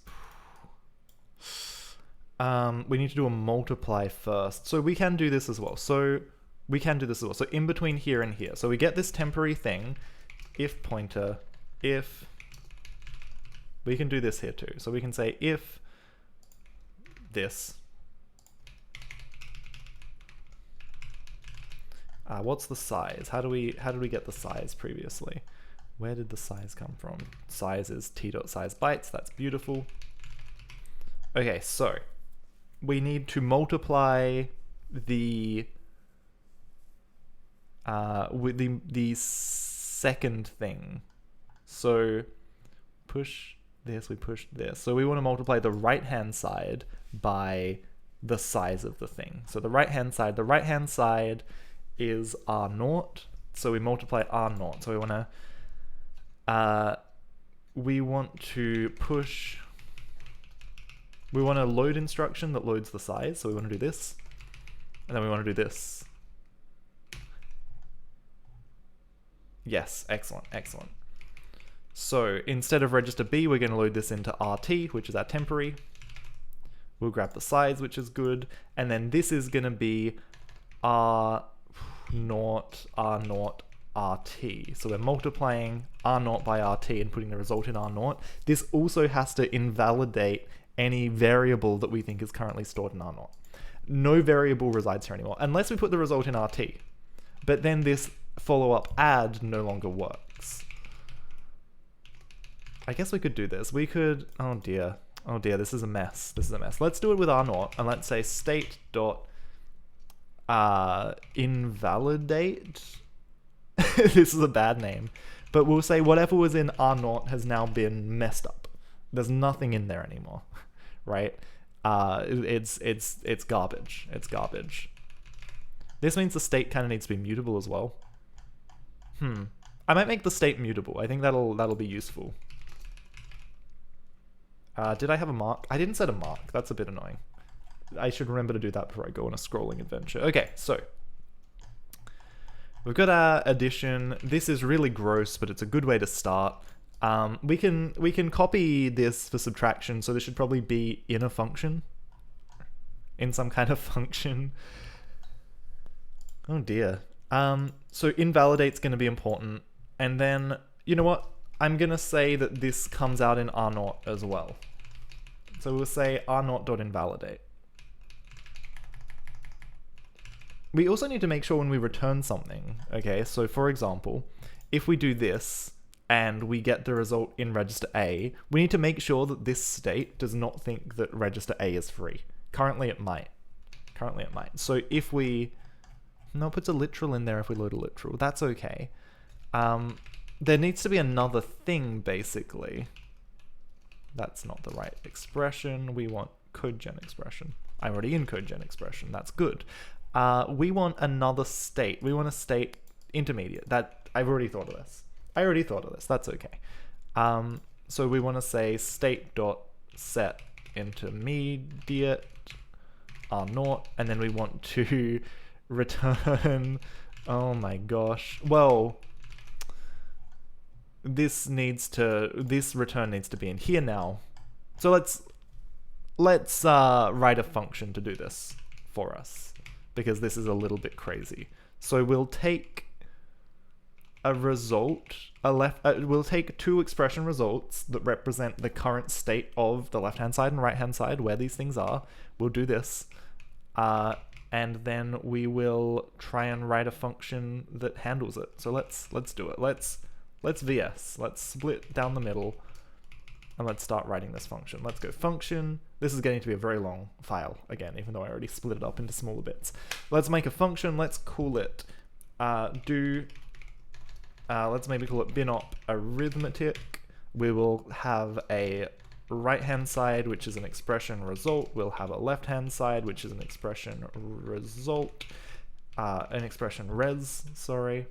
We need to do a multiply first. So we can do this as well. So in between here and here. So we get this temporary thing. If pointer, if, we can do this here too. So we can say if this, what's the size? How do we get the size previously? Where did the size come from? Size is t.size bytes. That's beautiful. Okay, so we need to multiply the with the second thing. So push this, we push this. So we want to multiply the right hand side by the size of the thing. So the right hand side is R0. So we multiply R0. So we want to push, we want a load instruction that loads the size. So we want to do this, and then we want to do this. Yes, excellent, excellent. So instead of register B, we're going to load this into RT, which is our temporary. We'll grab the size, which is good. And then this is going to be naught r naught rt. So we're multiplying r naught by rt and putting the result in r naught. This also has to invalidate any variable that we think is currently stored in r naught. No variable resides here anymore, unless we put the result in rt. But then this follow-up add no longer works. I guess we could do this. We could, oh dear, this is a mess. This is a mess. Let's do it with r naught, and let's say state dot invalidate. This is a bad name, but we'll say whatever was in r naught has now been messed up. There's nothing in there anymore, right? It's garbage. It's garbage. This means the state kind of needs to be mutable as well. I might make the state mutable. I think that'll be useful. Did I have a mark? I didn't set a mark. That's a bit annoying. I should remember to do that before I go on a scrolling adventure. Okay, so we've got our addition. This is really gross, but it's a good way to start. We can copy this for subtraction, so this should probably be in a function. In some kind of function. Oh dear. So invalidate's going to be important. And then, you know what? I'm going to say that this comes out in r naught as well. So we'll say r naught.invalidate. We also need to make sure when we return something, okay? So for example, if we do this and we get the result in register A, we need to make sure that this state does not think that register A is free. Currently it might. Currently it might. So if we... No, it puts a literal in there if we load a literal. That's okay. There needs to be another thing, basically. That's not the right expression. We want codegen expression. I'm already in codegen expression. That's good. We want another state. We want a state intermediate. That I've already thought of this. I already thought of this. That's okay. So we want to say state.set intermediate r naught, and then we want to return. Oh my gosh. Well, this return needs to be in here now. So let's write a function to do this for us, because this is a little bit crazy. So we'll take a result, we'll take two expression results that represent the current state of the left-hand side and right-hand side, where these things are. We'll do this. And then we will try and write a function that handles it. So let's do it. Let's VS. Let's split down the middle, and let's start writing this function. Let's go function. This is getting to be a very long file again, even though I already split it up into smaller bits. Let's make a function. Let's call it let's maybe call it binop arithmetic. We will have a right-hand side, which is an expression result. We'll have a left-hand side, which is an expression result, an expression res, sorry.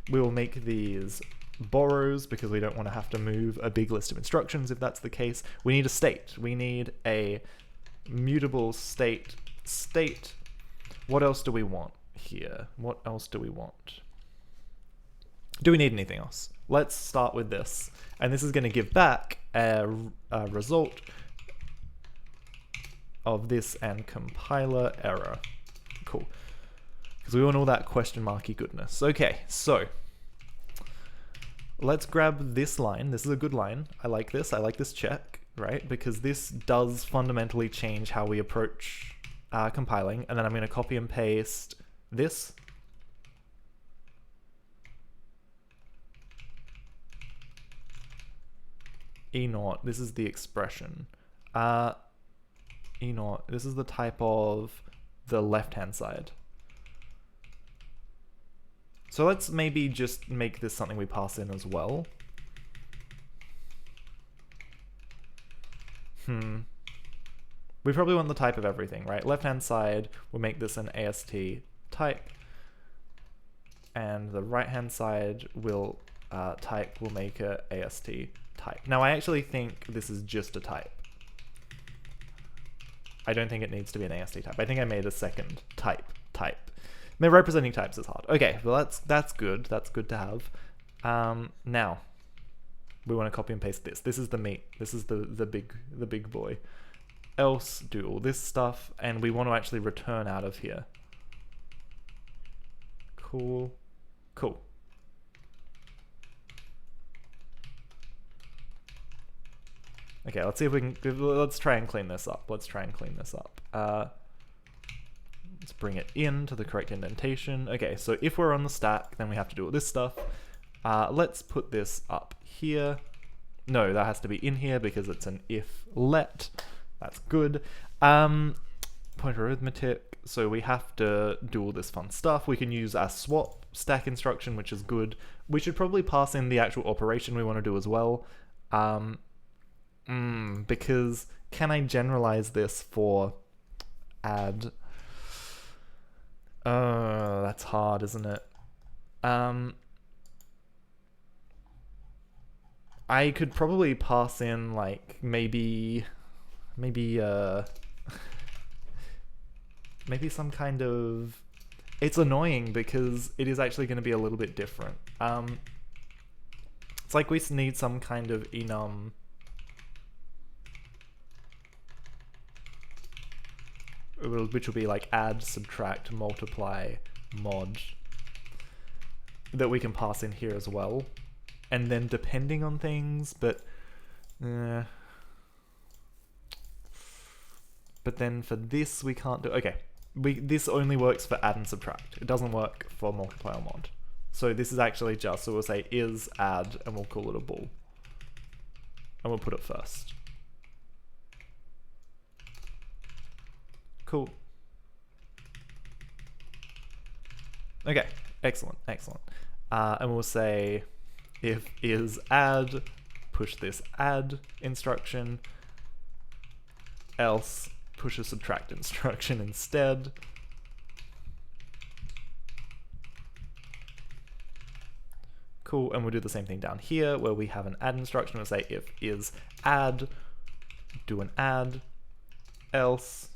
We will make these borrows because we don't want to have to move a big list of instructions if that's the case. We need a state. We need a mutable state. What else do we want here? What else do we want? Do we need anything else? Let's start with this. And this is going to give back a result of this and compiler error. Cool. Because we want all that question marky goodness. Okay, so let's grab this line. This is a good line. I like this. I like this check, right? Because this does fundamentally change how we approach compiling. And then I'm going to copy and paste this. E0, this is the expression. E0, this is the type of the left-hand side. So let's maybe just make this something we pass in as well. We probably want the type of everything, right? Left-hand side, we'll make this an AST type. And the right-hand side will type, we'll make a AST type. Now I actually think this is just a type. I don't think it needs to be an AST type. I think I made a second type. I mean, representing types is hard. Okay, well that's good. That's good to have. Now we want to copy and paste this. This is the meat. This is the big boy. Else do all this stuff, and we want to actually return out of here. Cool. Cool. Okay, let's see if we can, let's try and clean this up. Let's bring it in to the correct indentation. Okay, so if we're on the stack, then we have to do all this stuff. Let's put this up here. No, that has to be in here because it's an if let. That's good. Pointer arithmetic. So we have to do all this fun stuff. We can use our swap stack instruction, which is good. We should probably pass in the actual operation we want to do as well. Because can I generalize this for add? That's hard, isn't it? I could probably pass in like maybe some kind of, it's annoying because it is actually going to be a little bit different. It's like we need some kind of enum which will be like add, subtract, multiply, mod that we can pass in here as well. And then depending on things, but then for this we can't do, okay. This only works for add and subtract. It doesn't work for multiply or mod. So this is actually just, so we'll say is add and we'll call it a bool. And we'll put it first. Cool. Okay, excellent. And we'll say if is add, push this add instruction, else push a subtract instruction instead. Cool, and we'll do the same thing down here where we have an add instruction. We'll say if is add, do an add, else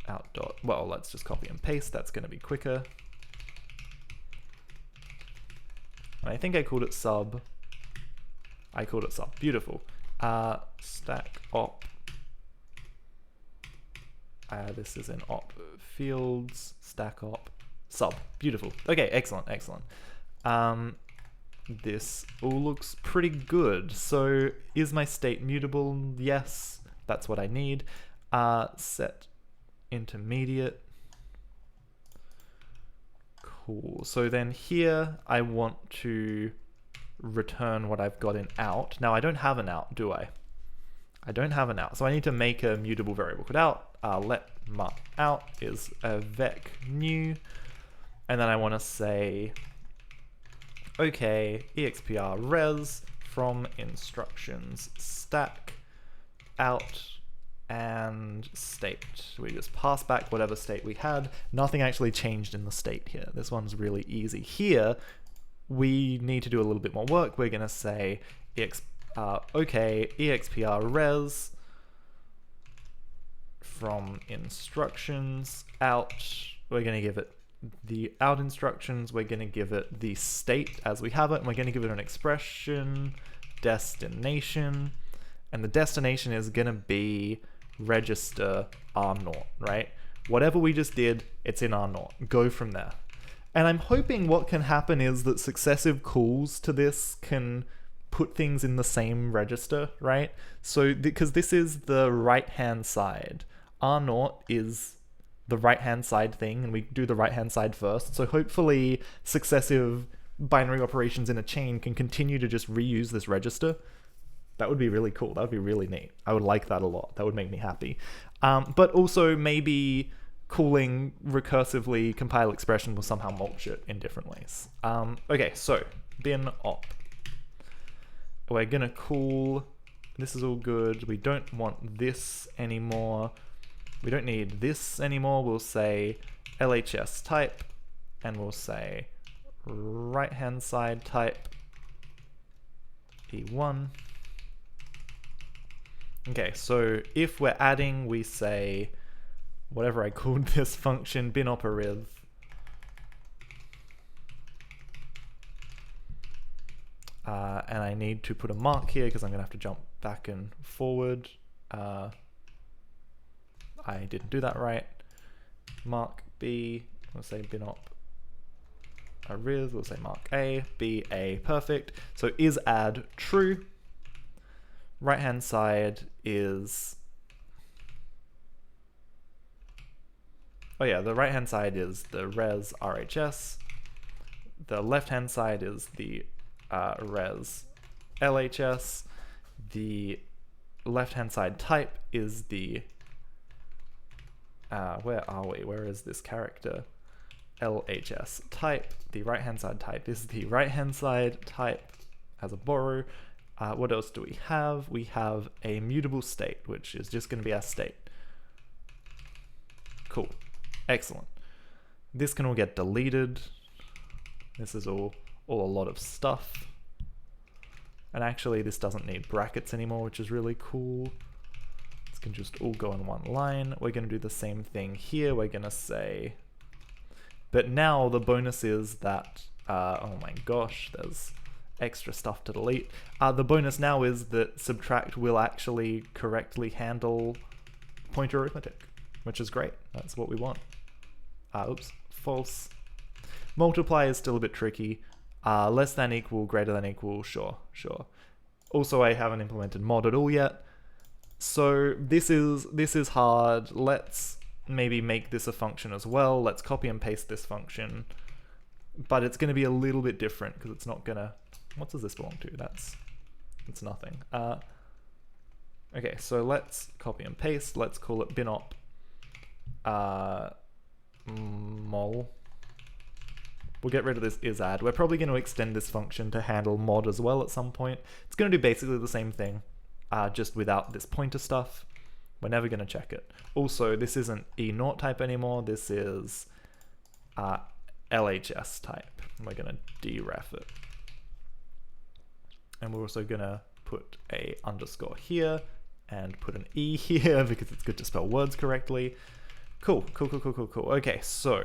out dot, well, let's just copy and paste, that's going to be quicker. And I think I called it sub. Beautiful. Stack op. This is in op fields, stack op, sub. Beautiful. Okay, excellent. This all looks pretty good. So is my state mutable? Yes, that's what I need. Set intermediate. Cool. So then here I want to return what I've got in out. Now I don't have an out, do I? I don't have an out. So I need to make a mutable variable called out. Let mark out is a vec new. And then I want to say, okay, expr res from instructions stack out and state. We just pass back whatever state we had. Nothing actually changed in the state here. This one's really easy. Here, we need to do a little bit more work. We're going to say, okay, expr res from instructions out. We're going to give it the out instructions. We're going to give it the state as we have it. And we're going to give it an expression, destination. And the destination is going to be register R0, right? Whatever we just did, it's in R0. Go from there. And I'm hoping what can happen is that successive calls to this can put things in the same register, right? So, because this is the right-hand side. R0 is the right-hand side thing, and we do the right-hand side first. So hopefully successive binary operations in a chain can continue to just reuse this register. That would be really cool. That would be really neat. I would like that a lot. That would make me happy. But also maybe calling recursively compile expression will somehow mulch it in different ways. Okay, so bin op. We're gonna call, this is all good. We don't want this anymore. We don't need this anymore. We'll say LHS type, and we'll say right-hand side type E1. Okay, so if we're adding, we say whatever I called this function, bin operiv. And I need to put a mark here because I'm going to have to jump back and forward. I didn't do that right. Mark B, We'll say binop arith, we'll say mark A, B, A, perfect. So is add true. Right hand side is, oh yeah, the right hand side is the res RHS. The left hand side is the res LHS. The left hand side type is the, where are we? Where is this character? LHS type. The right hand side type is the right hand side type as a borrow. What else do we have? We have a mutable state, which is just going to be our state. Cool. Excellent. This can all get deleted. This is all a lot of stuff. And actually, this doesn't need brackets anymore, which is really cool. This can just all go in one line. We're going to do the same thing here. We're going to say, but now the bonus is that, oh my gosh, there's extra stuff to delete. The bonus now is that subtract will actually correctly handle pointer arithmetic, which is great. That's what we want. Oops, false. Multiply is still a bit tricky. Less than equal, greater than equal, sure. Also, I haven't implemented mod at all yet. So this is hard. Let's maybe make this a function as well. Let's copy and paste this function. But it's going to be a little bit different because it's not going to... What does this belong to? That's nothing. Okay, so let's copy and paste. Let's call it binop mol. We'll get rid of this is_add. We're probably going to extend this function to handle mod as well at some point. It's going to do basically the same thing, just without this pointer stuff. We're never going to check it. Also, this isn't E0 type anymore. This is LHS type. We're going to deref it. And we're also going to put a underscore here and put an E here because it's good to spell words correctly. Cool. Okay, so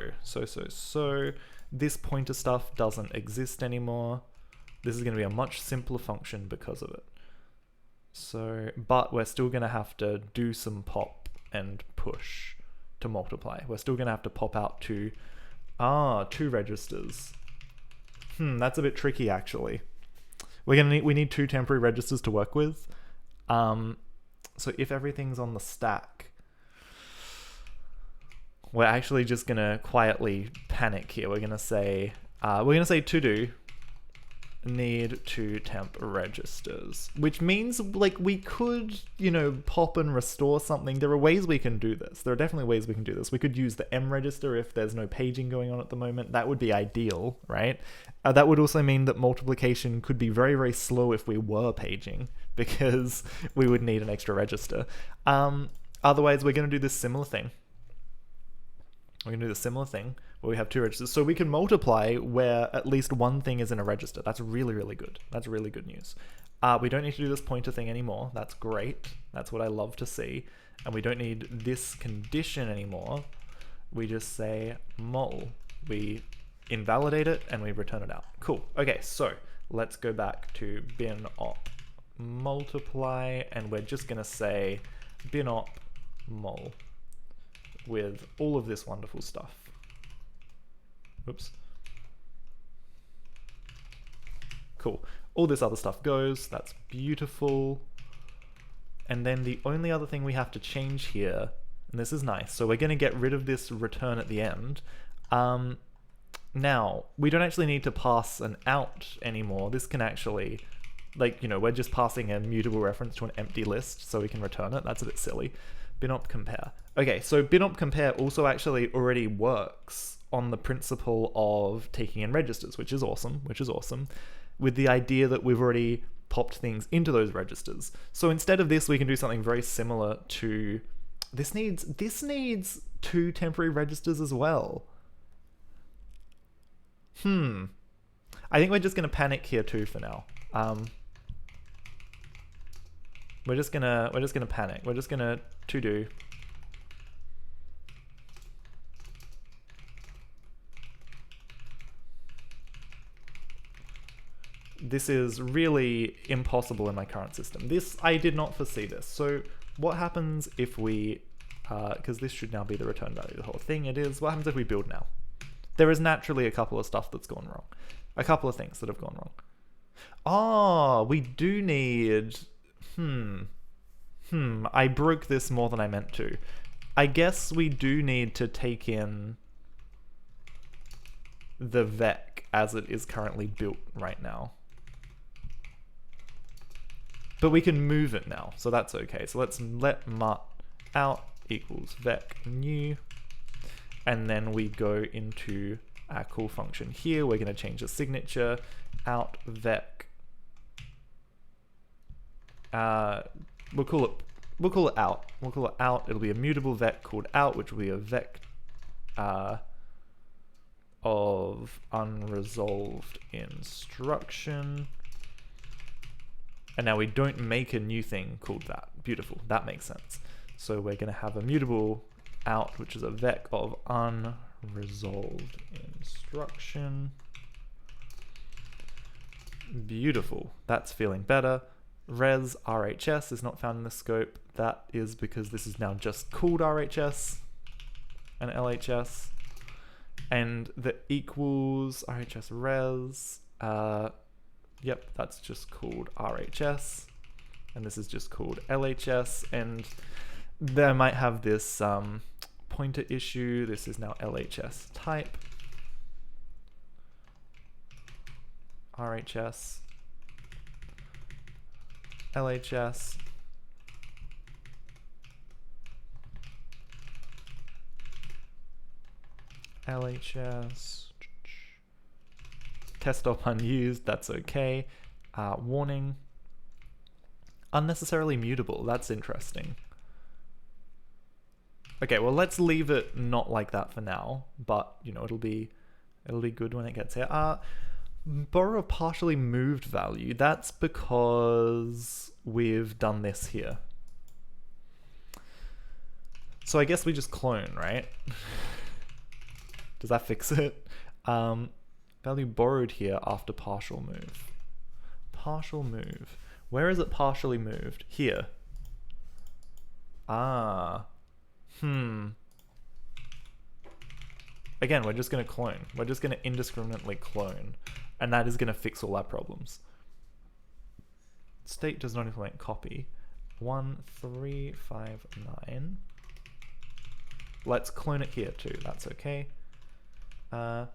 this pointer stuff doesn't exist anymore. This is going to be a much simpler function because of it. So, but we're still going to have to do some pop and push to multiply. We're still going to have to pop out two registers. That's a bit tricky actually. We need two temporary registers to work with. So if everything's on the stack, we're actually just gonna quietly panic here. We're gonna say to do need two temp registers, which means like we could, pop and restore something. There are ways we can do this. There are definitely ways we can do this. We could use the M register if there's no paging going on at the moment. That would be ideal, right? That would also mean that multiplication could be very, very slow if we were paging because we would need an extra register. Otherwise, we're going to do this similar thing. We're going to do the similar thing where we have two registers. So we can multiply where at least one thing is in a register. That's really, really good. That's really good news. We don't need to do this pointer thing anymore. That's great. That's what I love to see. And we don't need this condition anymore. We just say mul. We invalidate it and we return it out. Cool. Okay, so let's go back to bin op multiply and we're just going to say bin op mul with all of this wonderful stuff. Oops. Cool. All this other stuff goes. That's beautiful. And then the only other thing we have to change here, and this is nice, so we're going to get rid of this return at the end. Now, we don't actually need to pass an out anymore. This can actually, we're just passing a mutable reference to an empty list so we can return it. That's a bit silly. Binop compare. Okay, so binop compare also actually already works on the principle of taking in registers, which is awesome, with the idea that we've already popped things into those registers. So instead of this, we can do something very similar to, this needs two temporary registers as well. I think we're just gonna panic here too for now. We're just gonna panic. We're just gonna to do. This is really impossible in my current system. I did not foresee this. So what happens if we, because this should now be the return value of the whole thing, it is, what happens if we build now? there is naturally a couple of stuff that's gone wrong. A couple of things that have gone wrong. Oh, we do need... I broke this more than I meant to. I guess we do need to take in the vec as it is currently built right now. But we can move it now, so that's okay. So let's let mut out equals vec new, and then we go into our call function here. We're going to change the signature out vec. We'll call it out. We'll call it out. It'll be a mutable vec called out, which will be a vec of unresolved instruction. And now we don't make a new thing called that. Beautiful. That makes sense. So we're going to have a mutable out, which is a vec of unresolved instruction. Beautiful. That's feeling better. Res RHS is not found in the scope. That is because this is now just called RHS and LHS. And the equals RHS res, yep, that's just called RHS. And this is just called LHS. And they might have this pointer issue. This is now LHS type. RHS. LHS. LHS. Test stop unused, that's okay. Warning. Unnecessarily mutable, that's interesting. Okay, well let's leave it not like that for now, but you know, it'll be good when it gets here. Borrow a partially moved value, that's because we've done this here. So I guess we just clone, right? Does that fix it? Value borrowed here after partial move. Partial move. Where is it partially moved? Here. Again, we're just going to clone. We're just going to indiscriminately clone. And that is going to fix all our problems. State does not implement copy. 1359. Let's clone it here too. That's okay. Oh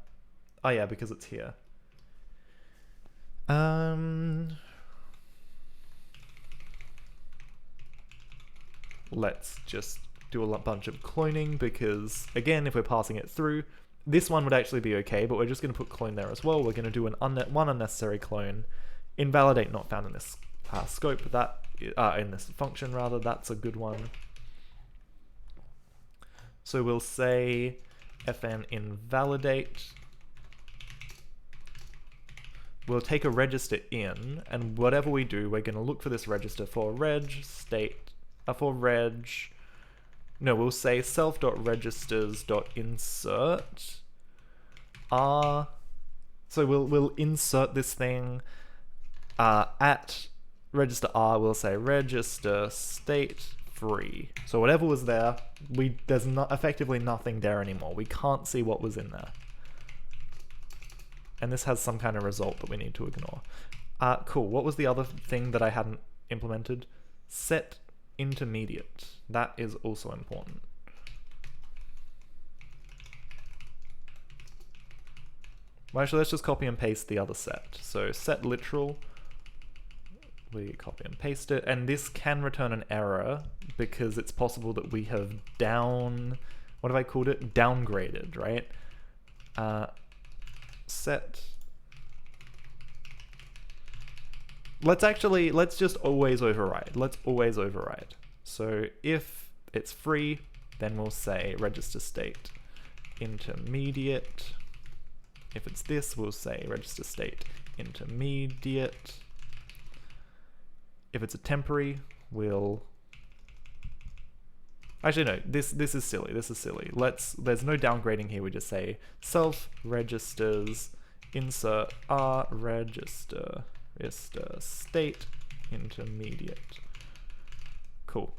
yeah, because it's here. Let's just do a bunch of cloning because, again, if we're passing it through, this one would actually be okay, but we're just going to put clone there as well. We're going to do one unnecessary clone. Invalidate not found in this scope, that in this function rather. That's a good one. So we'll say fn invalidate. We'll take a register in, and whatever we do, we're going to look for this register for reg state, for reg. No, we'll say self.registers.insert r. So we'll insert this thing at register r. We'll say register state free. So whatever was there, there's not effectively nothing there anymore. We can't see what was in there. And this has some kind of result that we need to ignore. Cool. What was the other thing that I hadn't implemented? Set intermediate. That is also important. Well, actually, let's just copy and paste the other set. So set literal. We copy and paste it. And this can return an error because it's possible that we have what have I called it? Downgraded, right? Set. Let's just always override. Let's always override. So if it's free, then we'll say register state intermediate. If it's this, we'll say register state intermediate. If it's a temporary, we'll... Actually, no, this is silly. This is silly. There's no downgrading here. We just say self registers insert r register state intermediate. Cool.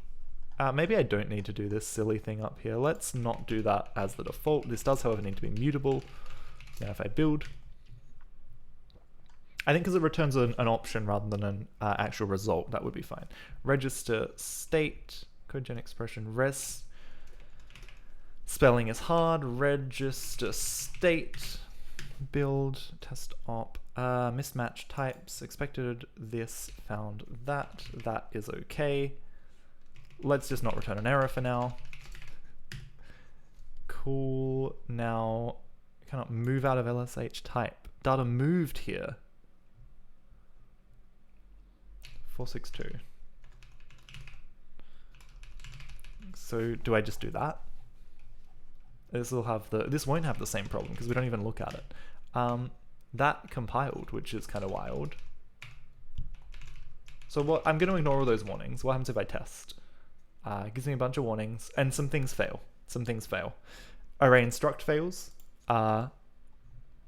Maybe I don't need to do this silly thing up here. Let's not do that as the default. This does, however, need to be mutable. Now if I build, I think because it returns an option rather than an actual result, that would be fine. Register state, codegen expression, res. Spelling is hard. Register state, build, test op, mismatch types, expected this, found that. That is okay. Let's just not return an error for now. Cool. Now, cannot move out of LSH type. Data moved here. 462. So do I just do that? This won't have the same problem because we don't even look at it. That compiled, which is kind of wild. So I'm going to ignore all those warnings. What happens if I test? It gives me a bunch of warnings, and some things fail. Some things fail. Array instruct fails.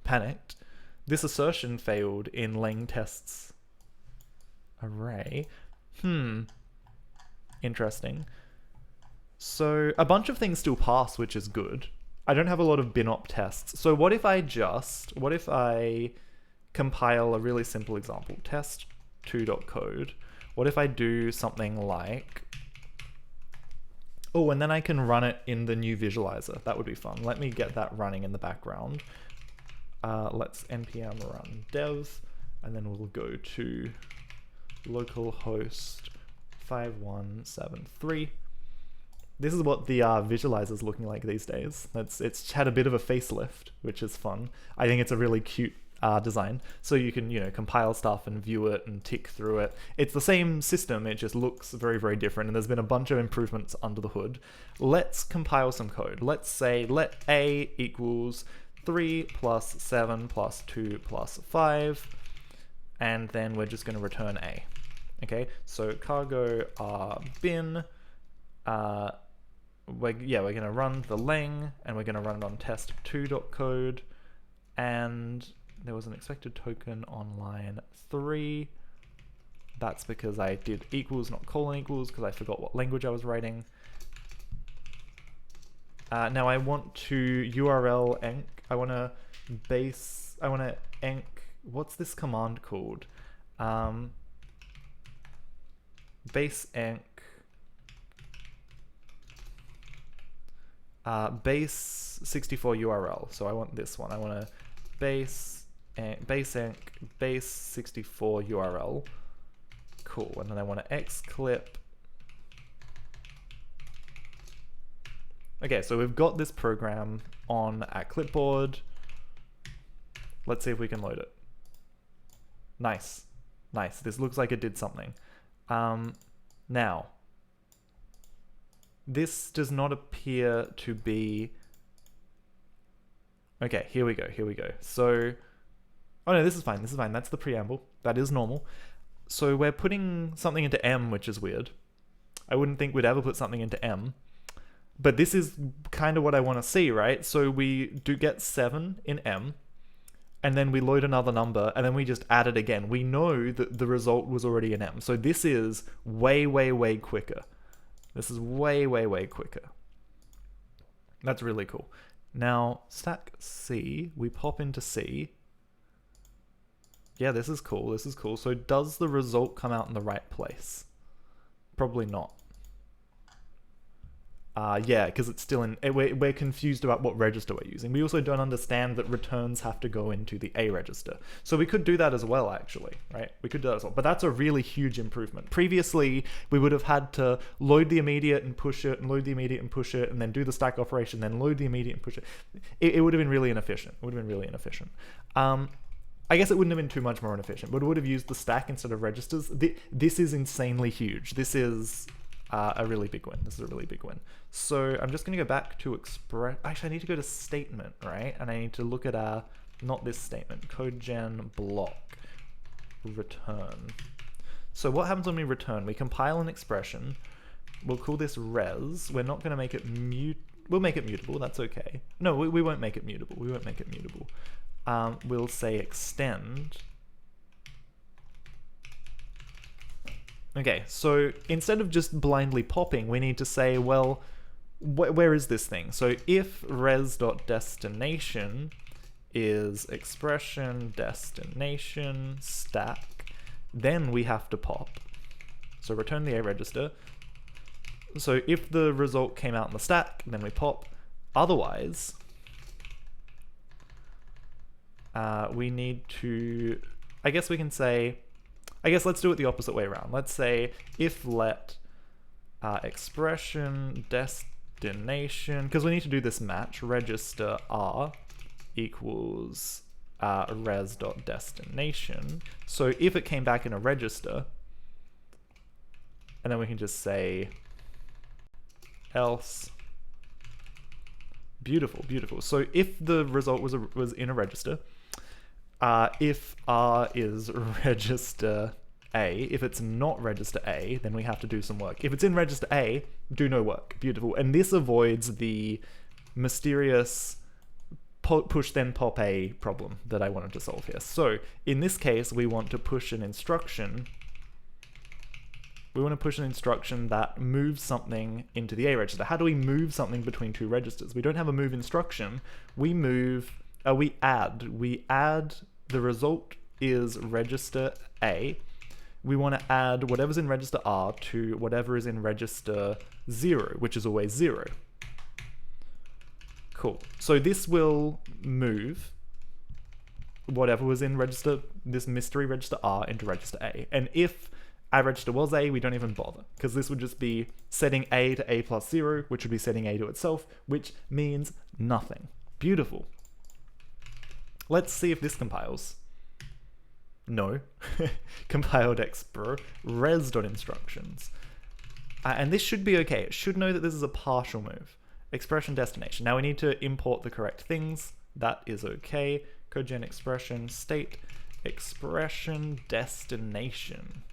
Panicked. This assertion failed in lang tests array. Interesting. So a bunch of things still pass, which is good. I don't have a lot of binop tests. So what if I compile a really simple example, test2.code. What if I do something like, oh, and then I can run it in the new visualizer. That would be fun. Let me get that running in the background. Let's npm run dev, and then we'll go to localhost 5173. This is what the visualizer's looking like these days. It's had a bit of a facelift, which is fun. I think it's a really cute design. So you can, compile stuff and view it and tick through it. It's the same system, it just looks very, very different, and there's been a bunch of improvements under the hood. Let's compile some code. Let's say let a equals 3 plus 7 plus 2 plus 5, and then we're just going to return a. Okay, so cargo bin, we're going to run the lang, and we're going to run it on test2.code, and there was an expected token on line 3. That's because I did equals, not colon equals, because I forgot what language I was writing. Now I want to URL enc. I want to enc. What's this command called? Base enc. Base 64 URL. So I want this one. I want to base enc base 64 URL. Cool. And then I want to xclip. Okay, so we've got this program on our clipboard. Let's see if we can load it. Nice. Nice. This looks like it did something. Now, this does not appear to be... Okay, here we go, here we go. So, oh no, this is fine, that's the preamble. That is normal. So we're putting something into M, which is weird. I wouldn't think we'd ever put something into M. But this is kind of what I want to see, right? So we do get 7 in M, and then we load another number, and then we just add it again. We know that the result was already in M. So this is way, way, way quicker. This is way, way, way quicker. That's really cool. Now, stack C, we pop into C. Yeah, this is cool, this is cool. So does the result come out in the right place? Probably not. Yeah, because it's still in, we're confused about what register we're using. We also don't understand that returns have to go into the A register. So we could do that as well, actually, right? We could do that as well, but that's a really huge improvement. Previously, we would have had to load the immediate and push it, and load the immediate and push it, and then do the stack operation, then load the immediate and push it. It would have been really inefficient. It would have been really inefficient. I guess it wouldn't have been too much more inefficient, but it would have used the stack instead of registers. This is insanely huge. This is a really big win. This is a really big win. So I'm just going to go back to express. Actually, I need to go to statement, right? And I need to look at not this statement, codegen block return. So what happens when we return? We compile an expression. We'll call this res. We're not going to make it we'll make it mutable. That's okay. No, we won't make it mutable. We won't make it mutable. We'll say extend. Okay, so instead of just blindly popping, we need to say, well, where is this thing? So if res.destination is expression destination stack. Then we have to pop. So return the A register. So if the result came out in the stack, then we pop. Otherwise, we need to, I guess we can say, I guess let's do it the opposite way around. Let's say if let expression destination, because we need to do this match, register R equals res.destination. So if it came back in a register, and then we can just say else. Beautiful, beautiful. So if the result was in a register, if R is register A, if it's not register A, then we have to do some work. If it's in register A, do no work. Beautiful. And this avoids the mysterious push then pop A problem that I wanted to solve here. So in this case, we want to push an instruction. We want to push an instruction that moves something into the A register. How do we move something between two registers? We don't have a move instruction. We move, we add the result is register A. We want to add whatever's in register R to whatever is in register 0, which is always 0. Cool. So this will move whatever was in register, this mystery register R into register A. And if our register was A, we don't even bother, because this would just be setting A to A plus 0, which would be setting A to itself, which means nothing. Beautiful. Let's see if this compiles. No. Compiled expr res.instructions. And this should be okay. It should know that this is a partial move. Expression destination. Now we need to import the correct things. That is okay. Codegen expression state expression destination.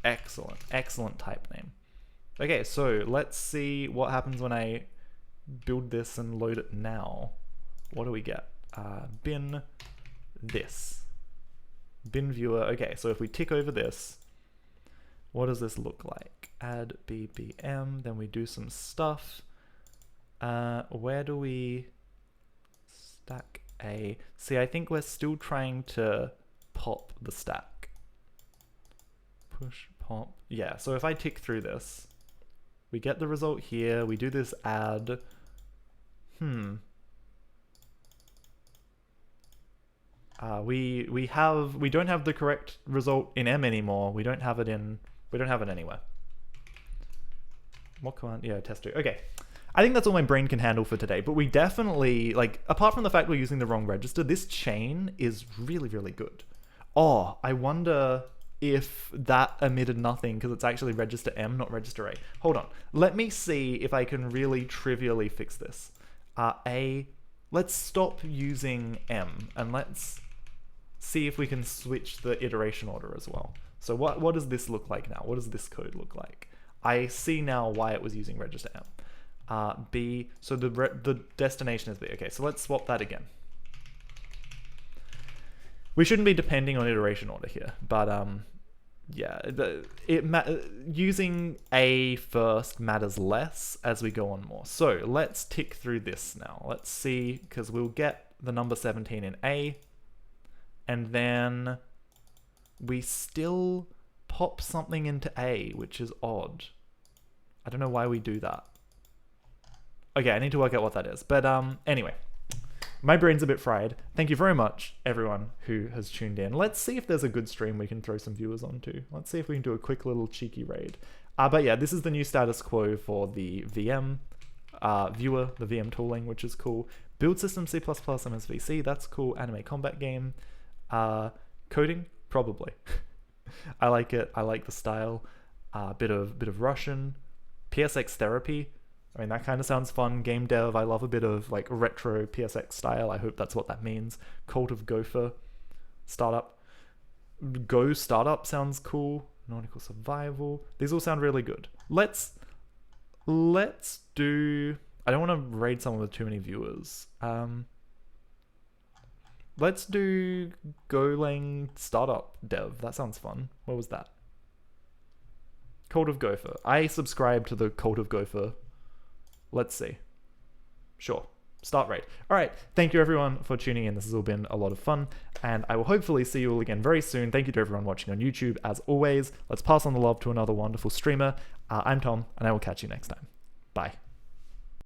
Excellent, excellent type name. Okay, so let's see what happens when I build this and load it now. What do we get? Bin this. Bin viewer. Okay, so if we tick over this, what does this look like? Add BBM, then we do some stuff. Where do we stack A? See, I think we're still trying to pop the stack. Push, pop. Yeah, so if I tick through this, we get the result here, we do this add. We don't have the correct result in M anymore. We don't have it anywhere. What command? Yeah, test 2. Okay. I think that's all my brain can handle for today, but we definitely, like, apart from the fact we're using the wrong register, this chain is really, really good. Oh, I wonder if that emitted nothing because it's actually register M, not register A. Hold on. Let me see if I can really trivially fix this. Let's stop using M and let's see if we can switch the iteration order as well. So what does this look like now? What does this code look like? I see now why it was using register M. B, so the destination is B. Okay, so let's swap that again. We shouldn't be depending on iteration order here, but yeah, using A first matters less as we go on more. So let's tick through this now. Let's see, because we'll get the number 17 in A, and then we still pop something into A, which is odd. I don't know why we do that. Okay, I need to work out what that is. But anyway, my brain's a bit fried. Thank you very much, everyone who has tuned in. Let's see if there's a good stream we can throw some viewers onto. Let's see if we can do a quick little cheeky raid. But yeah, this is the new status quo for the VM viewer, the VM tooling, which is cool. Build system C++ MSVC, that's cool. Anime combat game. Coding, probably. I like it. I like the style. Bit of Russian. PSX therapy. I mean, that kind of sounds fun. Game dev, I love a bit of like retro PSX style. I hope that's what that means. Cult of Gopher. Startup. Go startup sounds cool. Nautical survival. These all sound really good. Let's do... I don't want to raid someone with too many viewers. Let's do Golang startup dev. That sounds fun. What was that? Cult of Gopher. I subscribe to the Cult of Gopher. Let's see. Sure. start raid. All right, thank you everyone for tuning in. This has all been a lot of fun, and I will hopefully see you all again very soon. Thank you to everyone watching on YouTube. As always, let's pass on the love to another wonderful streamer. I'm Tom, and I will catch you next time. Bye.